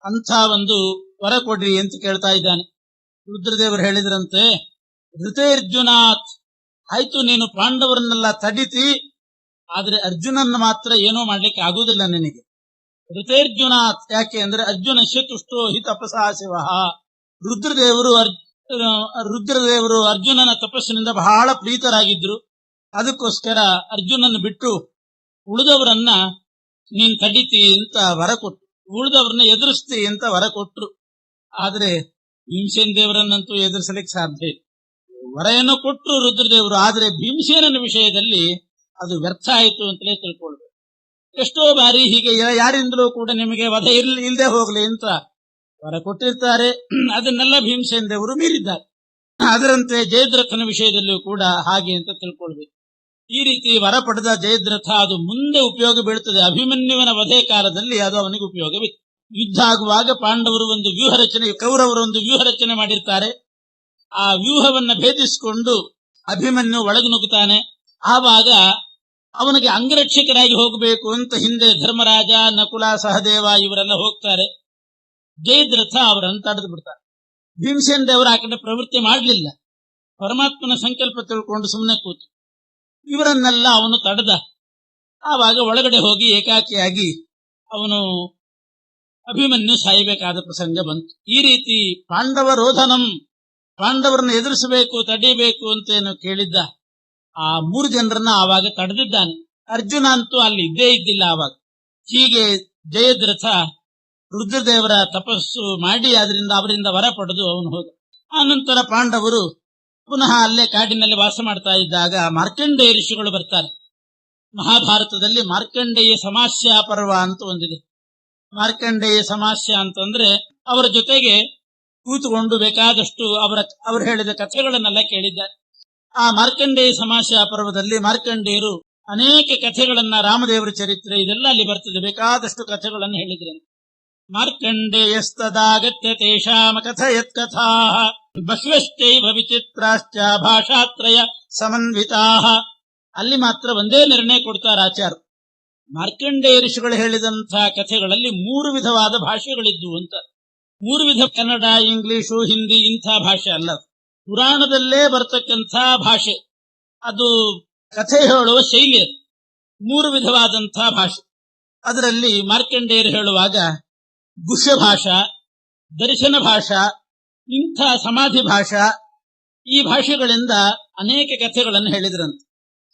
ಅಂತ ಒಂದು ವರ ಕೊಡ್ರಿ ಅಂತ ಕೇಳ್ತಾ ಇದ್ದಾನೆ. ರುದ್ರದೇವರು ಹೇಳಿದ್ರಂತೆ, ಋತೇರ್ಜುನಾತ್, ಆಯ್ತು ನೀನು ಪಾಂಡವರನ್ನೆಲ್ಲ ತಡಿತಿ, ಆದ್ರೆ ಅರ್ಜುನನ್ನ ಮಾತ್ರ ಏನೋ ಮಾಡ್ಲಿಕ್ಕೆ ಆಗುವುದಿಲ್ಲ ನಿನಗೆ. ಋತೇರ್ಜುನಾತ್ ಯಾಕೆ ಅಂದ್ರೆ ಅರ್ಜುನಸ್ಯ ತುಷ್ಟೋ ಹಿ ತಪಸಾ ಶಿವ. ರುದ್ರದೇವರು ಅರ್ಜುನನ ತಪಸ್ಸಿನಿಂದ ಬಹಳ ಪ್ರೀತರಾಗಿದ್ರು. ಅದಕ್ಕೋಸ್ಕರ ಅರ್ಜುನನ್ನು ಬಿಟ್ಟು ಉಳಿದವರನ್ನ ನೀನ್ ತಡಿತಿ ಅಂತ ವರ ಕೊಟ್ರು, ಉಳಿದವ್ರನ್ನ ಎದುರಿಸ್ತಿ ಅಂತ ವರ ಕೊಟ್ರು. ಆದ್ರೆ ಭೀಮಸೇನ ದೇವರನ್ನಂತೂ ಎದುರಿಸಲಿಕ್ಕೆ ಸಾಧ್ಯ ಇಲ್ಲ. ವರ ಏನೋ ಕೊಟ್ರು ರುದ್ರದೇವರು, ಆದ್ರೆ ಭೀಮಸೇನನ ವಿಷಯದಲ್ಲಿ ಅದು ವ್ಯರ್ಥ ಆಯಿತು ಅಂತಲೇ ತಿಳ್ಕೊಳ್ಬೇಕು. ಎಷ್ಟೋ ಬಾರಿ ಹೀಗೆ ಯಾರಿಂದಲೂ ಕೂಡ ನಿಮಗೆ ವಧ ಇಲ್ಲದೆ ಹೋಗ್ಲಿ ಅಂತ ವರ ಕೊಟ್ಟಿರ್ತಾರೆ, ಅದನ್ನೆಲ್ಲ ಭೀಮಸೇನ ದೇವರು ಮೀರಿದ್ದಾರೆ. ಅದರಂತೆ ಜಯದ್ರಥನ ವಿಷಯದಲ್ಲಿಯೂ ಕೂಡ ಹಾಗೆ ಅಂತ ತಿಳ್ಕೊಳ್ಬೇಕು. ಈ ರೀತಿ ವರ ಪಡೆದ ಜಯದ್ರಥ ಅದು ಮುಂದೆ ಉಪಯೋಗ ಬೀಳುತ್ತದೆ. ಅಭಿಮನ್ಯುವಿನ ವಧೆ ಕಾಲದಲ್ಲಿ ಅದು ಅವನಿಗೆ ಉಪಯೋಗ ಬಿತ್ತು. ಯುದ್ಧ ಆಗುವಾಗ ಪಾಂಡವರು ಒಂದು ವ್ಯೂಹ ರಚನೆ, ಕೌರವರು ಒಂದು ವ್ಯೂಹ ರಚನೆ ಮಾಡಿರ್ತಾರೆ. ಆ ವ್ಯೂಹವನ್ನ ಭೇದಿಸಿಕೊಂಡು ಅಭಿಮನ್ಯು ಒಳಗೆ ನುಗ್ಗುತ್ತಾನೆ. ಆವಾಗ ಅವನಿಗೆ ಅಂಗರಕ್ಷಕರಾಗಿ ಹೋಗಬೇಕು ಅಂತ ಹಿಂದೆ ಧರ್ಮರಾಜ, ನಕುಲ, ಸಹದೇವ ಇವರೆಲ್ಲ ಹೋಗ್ತಾರೆ. ಜಯದ್ರಥ ಅವರನ್ನು ತಡೆದು ಬಿಡ್ತಾರೆ. ಭೀಮಸೇನ ದೇವರು ಆ ಕಡೆ ಪ್ರವೃತ್ತಿ ಮಾಡಲಿಲ್ಲ, ಪರಮಾತ್ಮನ ಸಂಕಲ್ಪ ತಿಳ್ಕೊಂಡು ಸುಮ್ಮನೆ ಕೂತು. ಇವರನ್ನೆಲ್ಲ ಅವನು ತಡೆದ. ಆವಾಗ ಒಳಗಡೆ ಹೋಗಿ ಏಕಾಕಿಯಾಗಿ ಅವನು ಅಭಿಮನ್ಯು ಸಾಯಬೇಕಾದ ಪ್ರಸಂಗ ಬಂತು. ಈ ರೀತಿ ಪಾಂಡವರೋಧನಂ, ಪಾಂಡವರನ್ನು ಎದುರಿಸಬೇಕು, ತಡೆಯಬೇಕು ಅಂತೇನು ಕೇಳಿದ್ದ. ಆ 3 ಜನರನ್ನ ಆವಾಗ ತಡೆದಿದ್ದಾನೆ. ಅರ್ಜುನ ಅಂತೂ ಅಲ್ಲಿ ಇದ್ದೇ ಇದ್ದಿಲ್ಲ ಆವಾಗ. ಹೀಗೆ ಜಯದ್ರಥ ರುದ್ರದೇವರ ತಪಸ್ಸು ಮಾಡಿ ಅವರಿಂದ ವರ ಪಡೆದು ಅವನು ಹೋದ. ಆನಂತರ ಪಾಂಡವರು ಪುನಃ ಅಲ್ಲೇ ಕಾಡಿನಲ್ಲಿ ವಾಸ ಮಾಡ್ತಾ ಇದ್ದಾಗ ಮಾರ್ಕಂಡೇಯ ಋಷಿಗಳು ಬರ್ತಾರೆ. ಮಹಾಭಾರತದಲ್ಲಿ ಮಾರ್ಕಂಡೇಯ ಸಮಾಸ್ಯ ಪರ್ವ ಅಂತ ಒಂದಿದೆ. ಮಾರ್ಕಂಡೇಯ ಸಮಾಸ್ಯ ಅಂತಂದ್ರೆ ಅವರ ಜೊತೆಗೆ ಕೂತುಕೊಂಡು ಬೇಕಾದಷ್ಟು ಅವರು ಹೇಳಿದ ಕಥೆಗಳನ್ನೆಲ್ಲ ಕೇಳಿದ್ದಾರೆ. ಆ ಮಾರ್ಕಂಡೇಯ ಸಮಾಸ್ಯ ಪರ್ವದಲ್ಲಿ ಮಾರ್ಕಂಡೇಯರು ಅನೇಕ ಕಥೆಗಳನ್ನ, ರಾಮದೇವರ ಚರಿತ್ರೆ ಇದೆಲ್ಲ ಅಲ್ಲಿ ಬರ್ತದೆ, ಬೇಕಾದಷ್ಟು ಕಥೆಗಳನ್ನು ಹೇಳಿದ್ರೆ. ಮಾರ್ಕಂಡೇಯಸ್ತದಾಗತ್ಯ ತೇಷಾಂ ಕಥಯತ್ ಕಥಾ ಬಹ್ವಶ್ಚೈವ ವಿಚಿತ್ರಾಶ್ಚ ಭಾಷಾತ್ರಯ ಸಮನ್ವಿತಾಃ. ಅಲ್ಲಿ ಮಾತ್ರ ಒಂದೇ ನಿರ್ಣಯ ಕೊಡ್ತಾರೆ ಆಚಾರ್ಯ. ಮಾರ್ಕಂಡೇಯ ಋಷಿಗಳು ಹೇಳಿದಂತಹ ಕಥೆಗಳಲ್ಲಿ 3 ವಿಧವಾದ ಭಾಷೆಗಳಿದ್ವು ಅಂತ. 3 ವಿಧ, ಕನ್ನಡ, ಇಂಗ್ಲಿಷು, ಹಿಂದಿ, ಇಂಥ ಭಾಷೆ ಅಲ್ಲ, ಪುರಾಣದಲ್ಲೇ ಬರ್ತಕ್ಕಂಥ ಭಾಷೆ. ಅದು ಕಥೆ ಹೇಳುವ ಶೈಲಿ. ಅದು 3 ವಿಧವಾದಂತಹ ಭಾಷೆ. ಅದರಲ್ಲಿ ಮಾರ್ಕಂಡೇಯರು ಹೇಳುವಾಗ ಗುಹ್ಯ ಭಾಷಾ, ದರ್ಶನ ಭಾಷಾ, ಇಂಥ ಸಮಾಧಿ ಭಾಷಾ, ಈ ಭಾಷೆಗಳಿಂದ ಅನೇಕ ಕಥೆಗಳನ್ನು ಹೇಳಿದ್ರಂತೆ.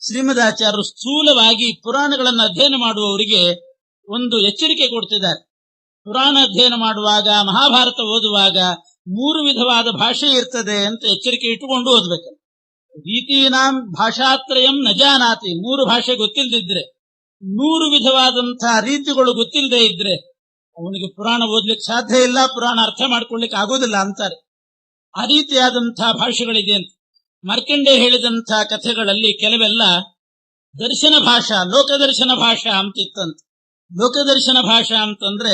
ಶ್ರೀಮದಾಚಾರ್ಯರು ಸ್ಥೂಲವಾಗಿ ಪುರಾಣಗಳನ್ನು ಅಧ್ಯಯನ ಮಾಡುವವರಿಗೆ ಒಂದು ಎಚ್ಚರಿಕೆ ಕೊಡ್ತಿದ್ದಾರೆ. ಪುರಾಣ ಅಧ್ಯಯನ ಮಾಡುವಾಗ, ಮಹಾಭಾರತ ಓದುವಾಗ 3 ವಿಧವಾದ ಭಾಷೆ ಇರ್ತದೆ ಅಂತ ಎಚ್ಚರಿಕೆ ಇಟ್ಟುಕೊಂಡು ಓದ್ಬೇಕು. ರೀತೀನಾಂ ಭಾಷಾತ್ರಯಂ ನ ಜಾನಾತಿ, 3 ಭಾಷೆ ಗೊತ್ತಿಲ್ಲದಿದ್ರೆ, 3 ವಿಧವಾದಂತಹ ರೀತಿಗಳು ಗೊತ್ತಿಲ್ಲದೆ ಇದ್ರೆ ಅವನಿಗೆ ಪುರಾಣ ಓದ್ಲಿಕ್ಕೆ ಸಾಧ್ಯ ಇಲ್ಲ, ಪುರಾಣ ಅರ್ಥ ಮಾಡ್ಕೊಳ್ಳಿಕ್ಕೆ ಆಗೋದಿಲ್ಲ ಅಂತಾರೆ. ಆ ರೀತಿಯಾದಂತಹ ಭಾಷೆಗಳಿದೆ ಅಂತ. ಮಾರ್ಕಂಡೇಯ ಹೇಳಿದಂತಹ ಕಥೆಗಳಲ್ಲಿ ಕೆಲವೆಲ್ಲ ದರ್ಶನ ಭಾಷಾ, ಲೋಕದರ್ಶನ ಭಾಷಾ ಅಂತಿತ್ತಂತೆ. ಲೋಕದರ್ಶನ ಭಾಷಾ ಅಂತಂದ್ರೆ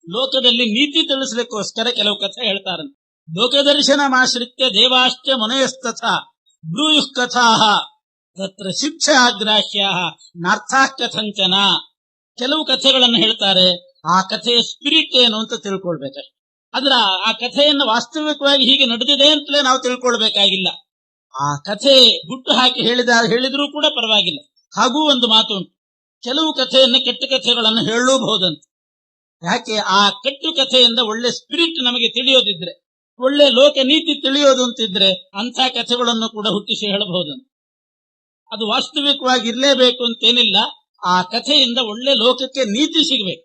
ಲೋಕದಲ್ಲಿ ನೀತಿ ತಿಳಿಸ್ಲಿಕ್ಕೋಸ್ಕರ ಕೆಲವು ಕಥೆ ಹೇಳ್ತಾರಂತೆ. ಲೋಕದರ್ಶನಮಾಶ್ರಿತ್ಯ ದೇವಾಶ್ಚ ಮುನಯಸ್ತಥಾ ಬ್ರೂಯುಃ ಕಥಾಃ ತತ್ರ ಶಿಕ್ಷಾಗ್ರಾಹ್ಯಾಃ ನಾರ್ಥಾಃ ಕಥಂಚನ. ಕೆಲವು ಕಥೆಗಳನ್ನು ಹೇಳ್ತಾರೆ, ಆ ಕಥೆಯ ಸ್ಪಿರಿಟ್ ಏನು ಅಂತ ತಿಳ್ಕೊಳ್ಬೇಕಷ್ಟೆ. ಅದರ ಆ ಕಥೆಯನ್ನು ವಾಸ್ತವಿಕವಾಗಿ ಹೀಗೆ ನಡೆದಿದೆ ಅಂತಲೇ ನಾವು ತಿಳ್ಕೊಳ್ಬೇಕಾಗಿಲ್ಲ. ಆ ಕಥೆ ಗುಟ್ಟು ಹಾಕಿ ಹೇಳಿದ್ರೂ ಕೂಡ ಪರವಾಗಿಲ್ಲ. ಹಾಗೂ ಒಂದು ಮಾತು ಉಂಟು, ಕೆಲವು ಕಥೆಯನ್ನು ಕೆಟ್ಟ ಕಥೆಗಳನ್ನು ಹೇಳಲೂಬಹುದಂತೆ. ಯಾಕೆ? ಆ ಕಟ್ಟು ಕಥೆಯಿಂದ ಒಳ್ಳೆ ಸ್ಪಿರಿಟ್ ನಮಗೆ ತಿಳಿಯೋದಿದ್ರೆ, ಒಳ್ಳೆ ಲೋಕ ನೀತಿ ತಿಳಿಯೋದು ಅಂತಿದ್ರೆ ಅಂಥ ಕಥೆಗಳನ್ನು ಕೂಡ ಹುಟ್ಟಿಸಿ ಹೇಳಬಹುದಂತೆ. ಅದು ವಾಸ್ತವಿಕವಾಗಿ ಇರಲೇಬೇಕು ಅಂತೇನಿಲ್ಲ. ಆ ಕಥೆಯಿಂದ ಒಳ್ಳೆ ಲೋಕಕ್ಕೆ ನೀತಿ ಸಿಗಬೇಕು,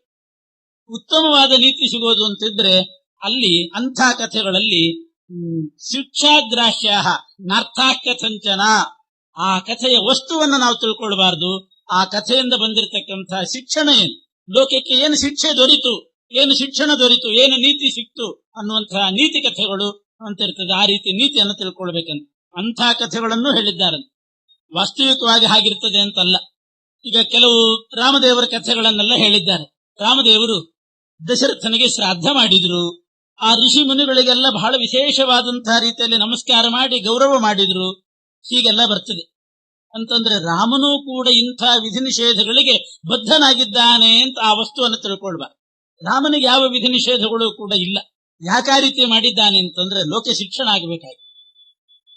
ಉತ್ತಮವಾದ ನೀತಿ ಸಿಗೋದು ಅಂತಿದ್ರೆ ಅಲ್ಲಿ ಅಂಥ ಕಥೆಗಳಲ್ಲಿ ಶಿಕ್ಷಾಗ್ರಾಹ್ಯ ನಾರ್ಥಾಕಥಂಚನ, ಆ ಕಥೆಯ ವಸ್ತುವನ್ನು ನಾವು ತಿಳ್ಕೊಳ್ಬಾರ್ದು. ಆ ಕಥೆಯಿಂದ ಬಂದಿರತಕ್ಕಂಥ ಶಿಕ್ಷಣ ಏನು, ಲೋಕಕ್ಕೆ ಏನು ಶಿಕ್ಷೆ ದೊರೀತು, ಏನು ಶಿಕ್ಷಣ ದೊರೀತು, ಏನು ನೀತಿ ಸಿಕ್ತು ಅನ್ನುವಂತಹ ನೀತಿ ಕಥೆಗಳು ಅಂತಿರ್ತದೆ. ಆ ರೀತಿ ನೀತಿಯನ್ನು ತಿಳ್ಕೊಳ್ಬೇಕಂತ ಅಂಥ ಕಥೆಗಳನ್ನು ಹೇಳಿದ್ದಾರೆ. ವಾಸ್ತವಿಕವಾಗಿ ಹಾಗಿರ್ತದೆ ಅಂತಲ್ಲ. ಈಗ ಕೆಲವು ರಾಮದೇವರ ಕಥೆಗಳನ್ನೆಲ್ಲ ಹೇಳಿದ್ದಾರೆ. ರಾಮದೇವರು ದಶರಥನಿಗೆ ಶ್ರಾದ್ದ ಮಾಡಿದ್ರು, ಆ ಋಷಿ ಮುನಿಗಳಿಗೆಲ್ಲ ಬಹಳ ವಿಶೇಷವಾದಂತಹ ರೀತಿಯಲ್ಲಿ ನಮಸ್ಕಾರ ಮಾಡಿ ಗೌರವ ಮಾಡಿದ್ರು, ಹೀಗೆಲ್ಲ ಬರ್ತದೆ. ಅಂತಂದ್ರೆ ರಾಮನೂ ಕೂಡ ಇಂಥ ವಿಧಿ ನಿಷೇಧಗಳಿಗೆ ಬದ್ಧನಾಗಿದ್ದಾನೆ ಅಂತ ಆ ವಸ್ತುವನ್ನು ತಿಳ್ಕೊಳ್ಬಾರ್ದು. ರಾಮನಿಗೆ ಯಾವ ವಿಧಿ ನಿಷೇಧಗಳು ಕೂಡ ಇಲ್ಲ. ಯಾಕೆ ಆ ರೀತಿ ಮಾಡಿದ್ದಾನೆ ಅಂತಂದ್ರೆ ಲೋಕ ಶಿಕ್ಷಣ ಆಗಬೇಕಾಗಿ,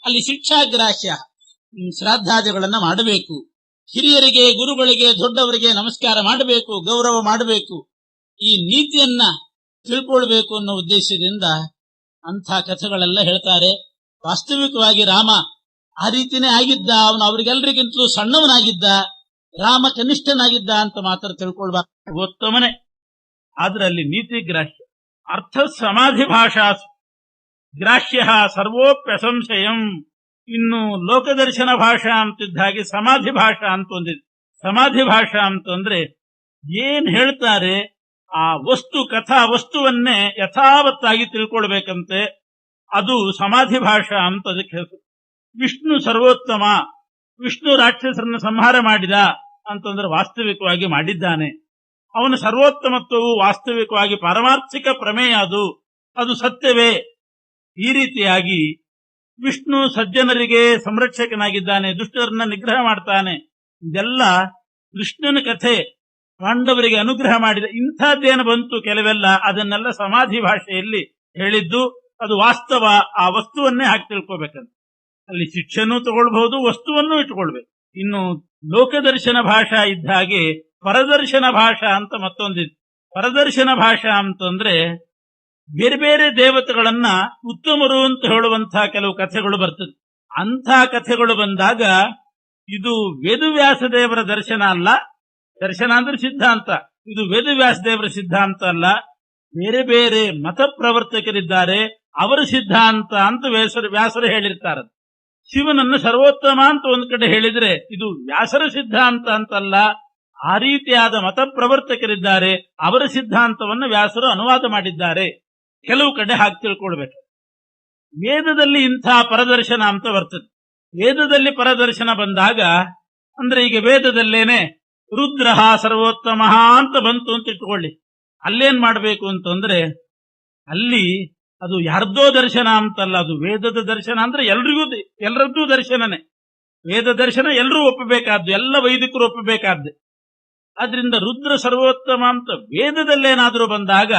ಅಲ್ಲಿ ಶಿಕ್ಷಾಗ್ರಾಹ್ಯ ಶ್ರಾದ್ದಾದಿಗಳನ್ನ ಮಾಡಬೇಕು, ಹಿರಿಯರಿಗೆ ಗುರುಗಳಿಗೆ ದೊಡ್ಡವರಿಗೆ ನಮಸ್ಕಾರ ಮಾಡಬೇಕು, ಗೌರವ ಮಾಡಬೇಕು, ಈ ನೀತಿಯನ್ನ ತಿಳ್ಕೊಳ್ಬೇಕು ಅನ್ನೋ ಉದ್ದೇಶದಿಂದ ಅಂಥ ಕಥೆಗಳೆಲ್ಲ ಹೇಳ್ತಾರೆ. ವಾಸ್ತವಿಕವಾಗಿ ರಾಮ ಆ ರೀತಿನೇ ಆಗಿದ್ದ, ಅವನು ಅವರಿಗೆಲ್ಲರಿಗಿಂತಲೂ ಸಣ್ಣವನಾಗಿದ್ದ, ರಾಮ ಕನಿಷ್ಠನಾಗಿದ್ದ ಅಂತ ಮಾತ್ರ ತಿಳ್ಕೊಳ್ಬಾರ್ದು. ಉತ್ತಮನೇ, ಆದ್ರೆ ಅಲ್ಲಿ ನೀತಿ ಗ್ರಾಹ್ಯ. ಅರ್ಥ ಸಮಾಧಿ ಭಾಷಾ ಗ್ರಾಹ್ಯ ಸರ್ವೋಪ್ಯಸಂಶಯಂ. ಇನ್ನು ಲೋಕದರ್ಶನ ಭಾಷಾ ಅಂತಿದ್ದ ಹಾಗೆ ಸಮಾಧಿ ಭಾಷಾ ಅಂತ ಒಂದಿದೆ. ಸಮಾಧಿ ಭಾಷಾ ಅಂತಂದ್ರೆ ಏನ್ ಹೇಳ್ತಾರೆ ಆ ವಸ್ತು, ಕಥಾ ವಸ್ತುವನ್ನೇ ಯಥಾವತ್ತಾಗಿ ತಿಳ್ಕೊಳ್ಬೇಕಂತೆ, ಅದು ಸಮಾಧಿ ಭಾಷಾ ಅಂತ ಅದಕ್ಕೆ ಹೆಸರು. ವಿಷ್ಣು ಸರ್ವೋತ್ತಮ, ವಿಷ್ಣು ರಾಕ್ಷಸರನ್ನು ಸಂಹಾರ ಮಾಡಿದ ಅಂತಂದ್ರೆ ವಾಸ್ತವಿಕವಾಗಿ ಮಾಡಿದ್ದಾನೆ. ಅವನ ಸರ್ವೋತ್ತಮತ್ವವು ವಾಸ್ತವಿಕವಾಗಿ ಪಾರಮಾರ್ಥಿಕ ಪ್ರಮೇಯ, ಅದು ಸತ್ಯವೇ. ಈ ರೀತಿಯಾಗಿ ವಿಷ್ಣು ಸಜ್ಜನರಿಗೆ ಸಂರಕ್ಷಕನಾಗಿದ್ದಾನೆ, ದುಷ್ಟರನ್ನ ನಿಗ್ರಹ ಮಾಡ್ತಾನೆ. ಇದೆಲ್ಲ ಕೃಷ್ಣನ ಕಥೆ, ಪಾಂಡವರಿಗೆ ಅನುಗ್ರಹ ಮಾಡಿದ ಇಂಥದ್ದೇನು ಬಂತು ಕೆಲವೆಲ್ಲ, ಅದನ್ನೆಲ್ಲ ಸಮಾಧಿ ಭಾಷೆಯಲ್ಲಿ ಹೇಳಿದ್ದು. ಅದು ವಾಸ್ತವ, ಆ ವಸ್ತುವನ್ನೇ ಹಾಕಿ ತಿಳ್ಕೋಬೇಕಂತ. ಅಲ್ಲಿ ಶಿಕ್ಷೆನೂ ತಗೊಳ್ಬಹುದು, ವಸ್ತುವನ್ನೂ ಇಟ್ಕೊಳ್ಬೇಕು. ಇನ್ನು ಲೋಕದರ್ಶನ ಭಾಷಾ ಇದ್ದ ಹಾಗೆ ಪರದರ್ಶನ ಭಾಷಾ ಅಂತ ಮತ್ತೊಂದಿದೆ. ಪರದರ್ಶನ ಭಾಷಾ ಅಂತಂದ್ರೆ ಬೇರೆ ಬೇರೆ ದೇವತೆಗಳನ್ನ ಉತ್ತಮರು ಅಂತ ಹೇಳುವಂತಹ ಕೆಲವು ಕಥೆಗಳು ಬರ್ತದೆ. ಅಂಥ ಕಥೆಗಳು ಬಂದಾಗ ಇದು ವೇದವ್ಯಾಸ ದೇವರ ದರ್ಶನ ಅಲ್ಲ. ದರ್ಶನ ಅಂದ್ರೆ ಸಿದ್ಧಾಂತ, ಇದು ವೇದವ್ಯಾಸ ದೇವರ ಸಿದ್ಧಾಂತ ಅಲ್ಲ. ಬೇರೆ ಬೇರೆ ಮತ ಪ್ರವರ್ತಕರಿದ್ದಾರೆ, ಅವರ ಸಿದ್ಧಾಂತ ಅಂತ ವ್ಯಾಸರು ಹೇಳಿರ್ತಾರೆ. ಶಿವನನ್ನು ಸರ್ವೋತ್ತಮ ಅಂತ ಒಂದ್ ಕಡೆ ಹೇಳಿದ್ರೆ ಇದು ವ್ಯಾಸರ ಸಿದ್ಧಾಂತ ಅಂತಲ್ಲ. ಆ ರೀತಿಯಾದ ಮತ ಪ್ರವರ್ತಕರಿದ್ದಾರೆ, ಅವರ ಸಿದ್ಧಾಂತವನ್ನು ವ್ಯಾಸರು ಅನುವಾದ ಮಾಡಿದ್ದಾರೆ. ಕೆಲವು ಕಡೆ ಹಾಗೆ ತಿಳ್ಕೊಳ್ಬೇಕು. ವೇದದಲ್ಲಿ ಇಂಥ ಪರದರ್ಶನ ಅಂತ ಬರ್ತದೆ. ವೇದದಲ್ಲಿ ಪರದರ್ಶನ ಬಂದಾಗ ಅಂದ್ರೆ ಈಗ ವೇದದಲ್ಲೇನೆ ರುದ್ರ ಸರ್ವೋತ್ತಮ ಅಂತ ಬಂತು ಅಂತ ಇಟ್ಕೊಳ್ಳಿ. ಅಲ್ಲೇನ್ ಮಾಡ್ಬೇಕು ಅಂತಂದ್ರೆ ಅಲ್ಲಿ ಅದು ಯಾರ್ದೋ ದರ್ಶನ ಅಂತಲ್ಲ, ಅದು ವೇದದ ದರ್ಶನ. ಅಂದ್ರೆ ಎಲ್ಲರದ್ದು ದರ್ಶನನೇ. ವೇದ ದರ್ಶನ ಎಲ್ಲರೂ ಒಪ್ಪಬೇಕಾದ್ದು, ಎಲ್ಲ ವೈದಿಕರು ಒಪ್ಪಬೇಕಾದ್ದು. ಆದ್ರಿಂದ ರುದ್ರ ಸರ್ವೋತ್ತಮ ಅಂತ ವೇದದಲ್ಲೇನಾದ್ರೂ ಬಂದಾಗ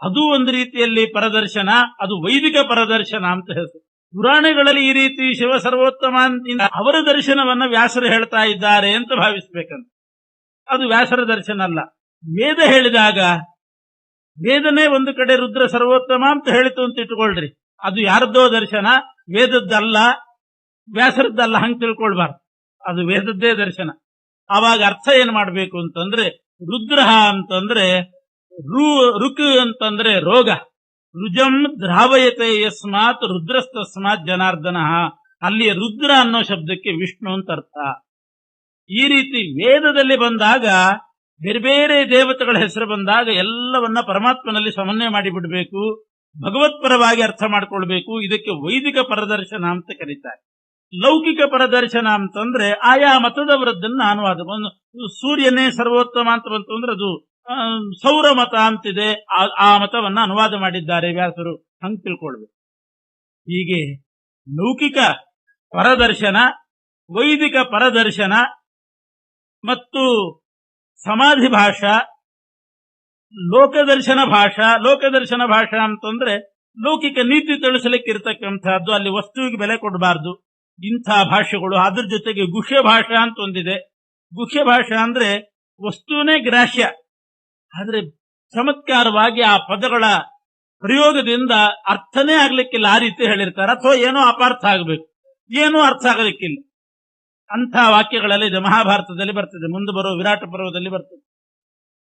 ಅದು ಒಂದು ರೀತಿಯಲ್ಲಿ ಪರದರ್ಶನ, ಅದು ವೈದಿಕ ಪರದರ್ಶನ ಅಂತ ಹೆಸರು. ಪುರಾಣಗಳಲ್ಲಿ ಈ ರೀತಿ ಶಿವ ಸರ್ವೋತ್ತಮ ಅಂತ ಅವರ ದರ್ಶನವನ್ನ ವ್ಯಾಸರು ಹೇಳ್ತಾ ಇದ್ದಾರೆ ಅಂತ ಭಾವಿಸ್ಬೇಕಂತ. ಅದು ವ್ಯಾಸರ ದರ್ಶನ ಅಲ್ಲ. ವೇದ ಹೇಳಿದಾಗ ವೇದನೆ ಒಂದು ಕಡೆ ರುದ್ರ ಸರ್ವೋತ್ತಮ ಅಂತ ಹೇಳಿತು ಅಂತ ಇಟ್ಕೊಳ್ರಿ, ಅದು ಯಾರದ್ದೋ ದರ್ಶನ, ವೇದದ್ದಲ್ಲ, ವ್ಯಾಸರದ್ದಲ್ಲ, ಹಂಗೆ ತಿಳ್ಕೊಳ್ಬಾರ್ದು. ಅದು ವೇದದ್ದೇ ದರ್ಶನ. ಆವಾಗ ಅರ್ಥ ಏನ್ ಮಾಡ್ಬೇಕು ಅಂತಂದ್ರೆ ರುದ್ರ ಅಂತಂದ್ರೆ ರುಕ್ ಅಂತಂದ್ರೆ ರೋಗ, ರುಜಂ ದ್ರಾವಯತೆ ಯಸ್ಮಾತ್ ರುದ್ರಸ್ತಸ್ಮಾತ್ ಜನಾರ್ದನ. ಅಲ್ಲಿ ರುದ್ರ ಅನ್ನೋ ಶಬ್ದಕ್ಕೆ ವಿಷ್ಣು ಅಂತ ಅರ್ಥ. ಈ ರೀತಿ ವೇದದಲ್ಲಿ ಬಂದಾಗ ಬೇರೆ ಬೇರೆ ದೇವತೆಗಳ ಹೆಸರು ಬಂದಾಗ ಎಲ್ಲವನ್ನ ಪರಮಾತ್ಮನಲ್ಲಿ ಸಮನ್ವಯ ಮಾಡಿಬಿಡ್ಬೇಕು, ಭಗವತ್ಪರವಾಗಿ ಅರ್ಥ ಮಾಡ್ಕೊಳ್ಬೇಕು. ಇದಕ್ಕೆ ವೈದಿಕ ಪರದರ್ಶನ ಅಂತ ಕರೀತಾರೆ. ಲೌಕಿಕ ಪರದರ್ಶನ ಅಂತಂದ್ರೆ ಆಯಾ ಮತದವರದ್ದನ್ನ ಅನುವಾದ. ಸೂರ್ಯನೇ ಸರ್ವೋತ್ತಮ ಅಂತ ಬಂತು ಅಂದ್ರೆ ಅದು ಸೌರ ಮತ ಅಂತಿದೆ, ಆ ಮತವನ್ನ ಅನುವಾದ ಮಾಡಿದ್ದಾರೆ ವ್ಯಾಸರು, ಹಂಗೆ ತಿಳ್ಕೊಳ್ಬೇಕು. ಹೀಗೆ ಲೌಕಿಕ ಪರದರ್ಶನ, ವೈದಿಕ ಪರದರ್ಶನ ಮತ್ತು ಸಮಾಧಿ ಭಾಷಾ ಲೋಕದರ್ಶನ ಭಾಷಾ ಅಂತಂದ್ರೆ ಲೌಕಿಕ ನೀತಿ ತಿಳಿಸಲಿಕ್ಕೆ ಇರತಕ್ಕಂಥದ್ದು, ಅಲ್ಲಿ ವಸ್ತುವಿಗೆ ಬೆಲೆ ಕೊಡಬಾರ್ದು ಇಂಥ ಭಾಷೆಗಳು. ಅದ್ರ ಜೊತೆಗೆ ಗುಹ್ಯ ಭಾಷಾ ಅಂತ ಒಂದಿದೆ. ಗುಹ್ಯ ಭಾಷಾ ಅಂದ್ರೆ ವಸ್ತುವಿನೇ ಗ್ರಾಹ್ಯ, ಆದ್ರೆ ಚಮತ್ಕಾರವಾಗಿ ಆ ಪದಗಳ ಪ್ರಯೋಗದಿಂದ ಅರ್ಥನೇ ಆಗ್ಲಿಕ್ಕಿಲ್ಲ, ಆ ರೀತಿ ಹೇಳಿರ್ತಾರೆ. ಅಥವಾ ಏನೋ ಅಪಾರ್ಥ ಆಗಬೇಕು, ಏನೂ ಅರ್ಥ ಆಗಲಿಕ್ಕಿಲ್ಲ. ಅಂಥ ವಾಕ್ಯಗಳೆಲ್ಲ ಇದೆ, ಮಹಾಭಾರತದಲ್ಲಿ ಬರ್ತದೆ, ಮುಂದೆ ಬರೋ ವಿರಾಟ ಪರ್ವದಲ್ಲಿ ಬರ್ತದೆ.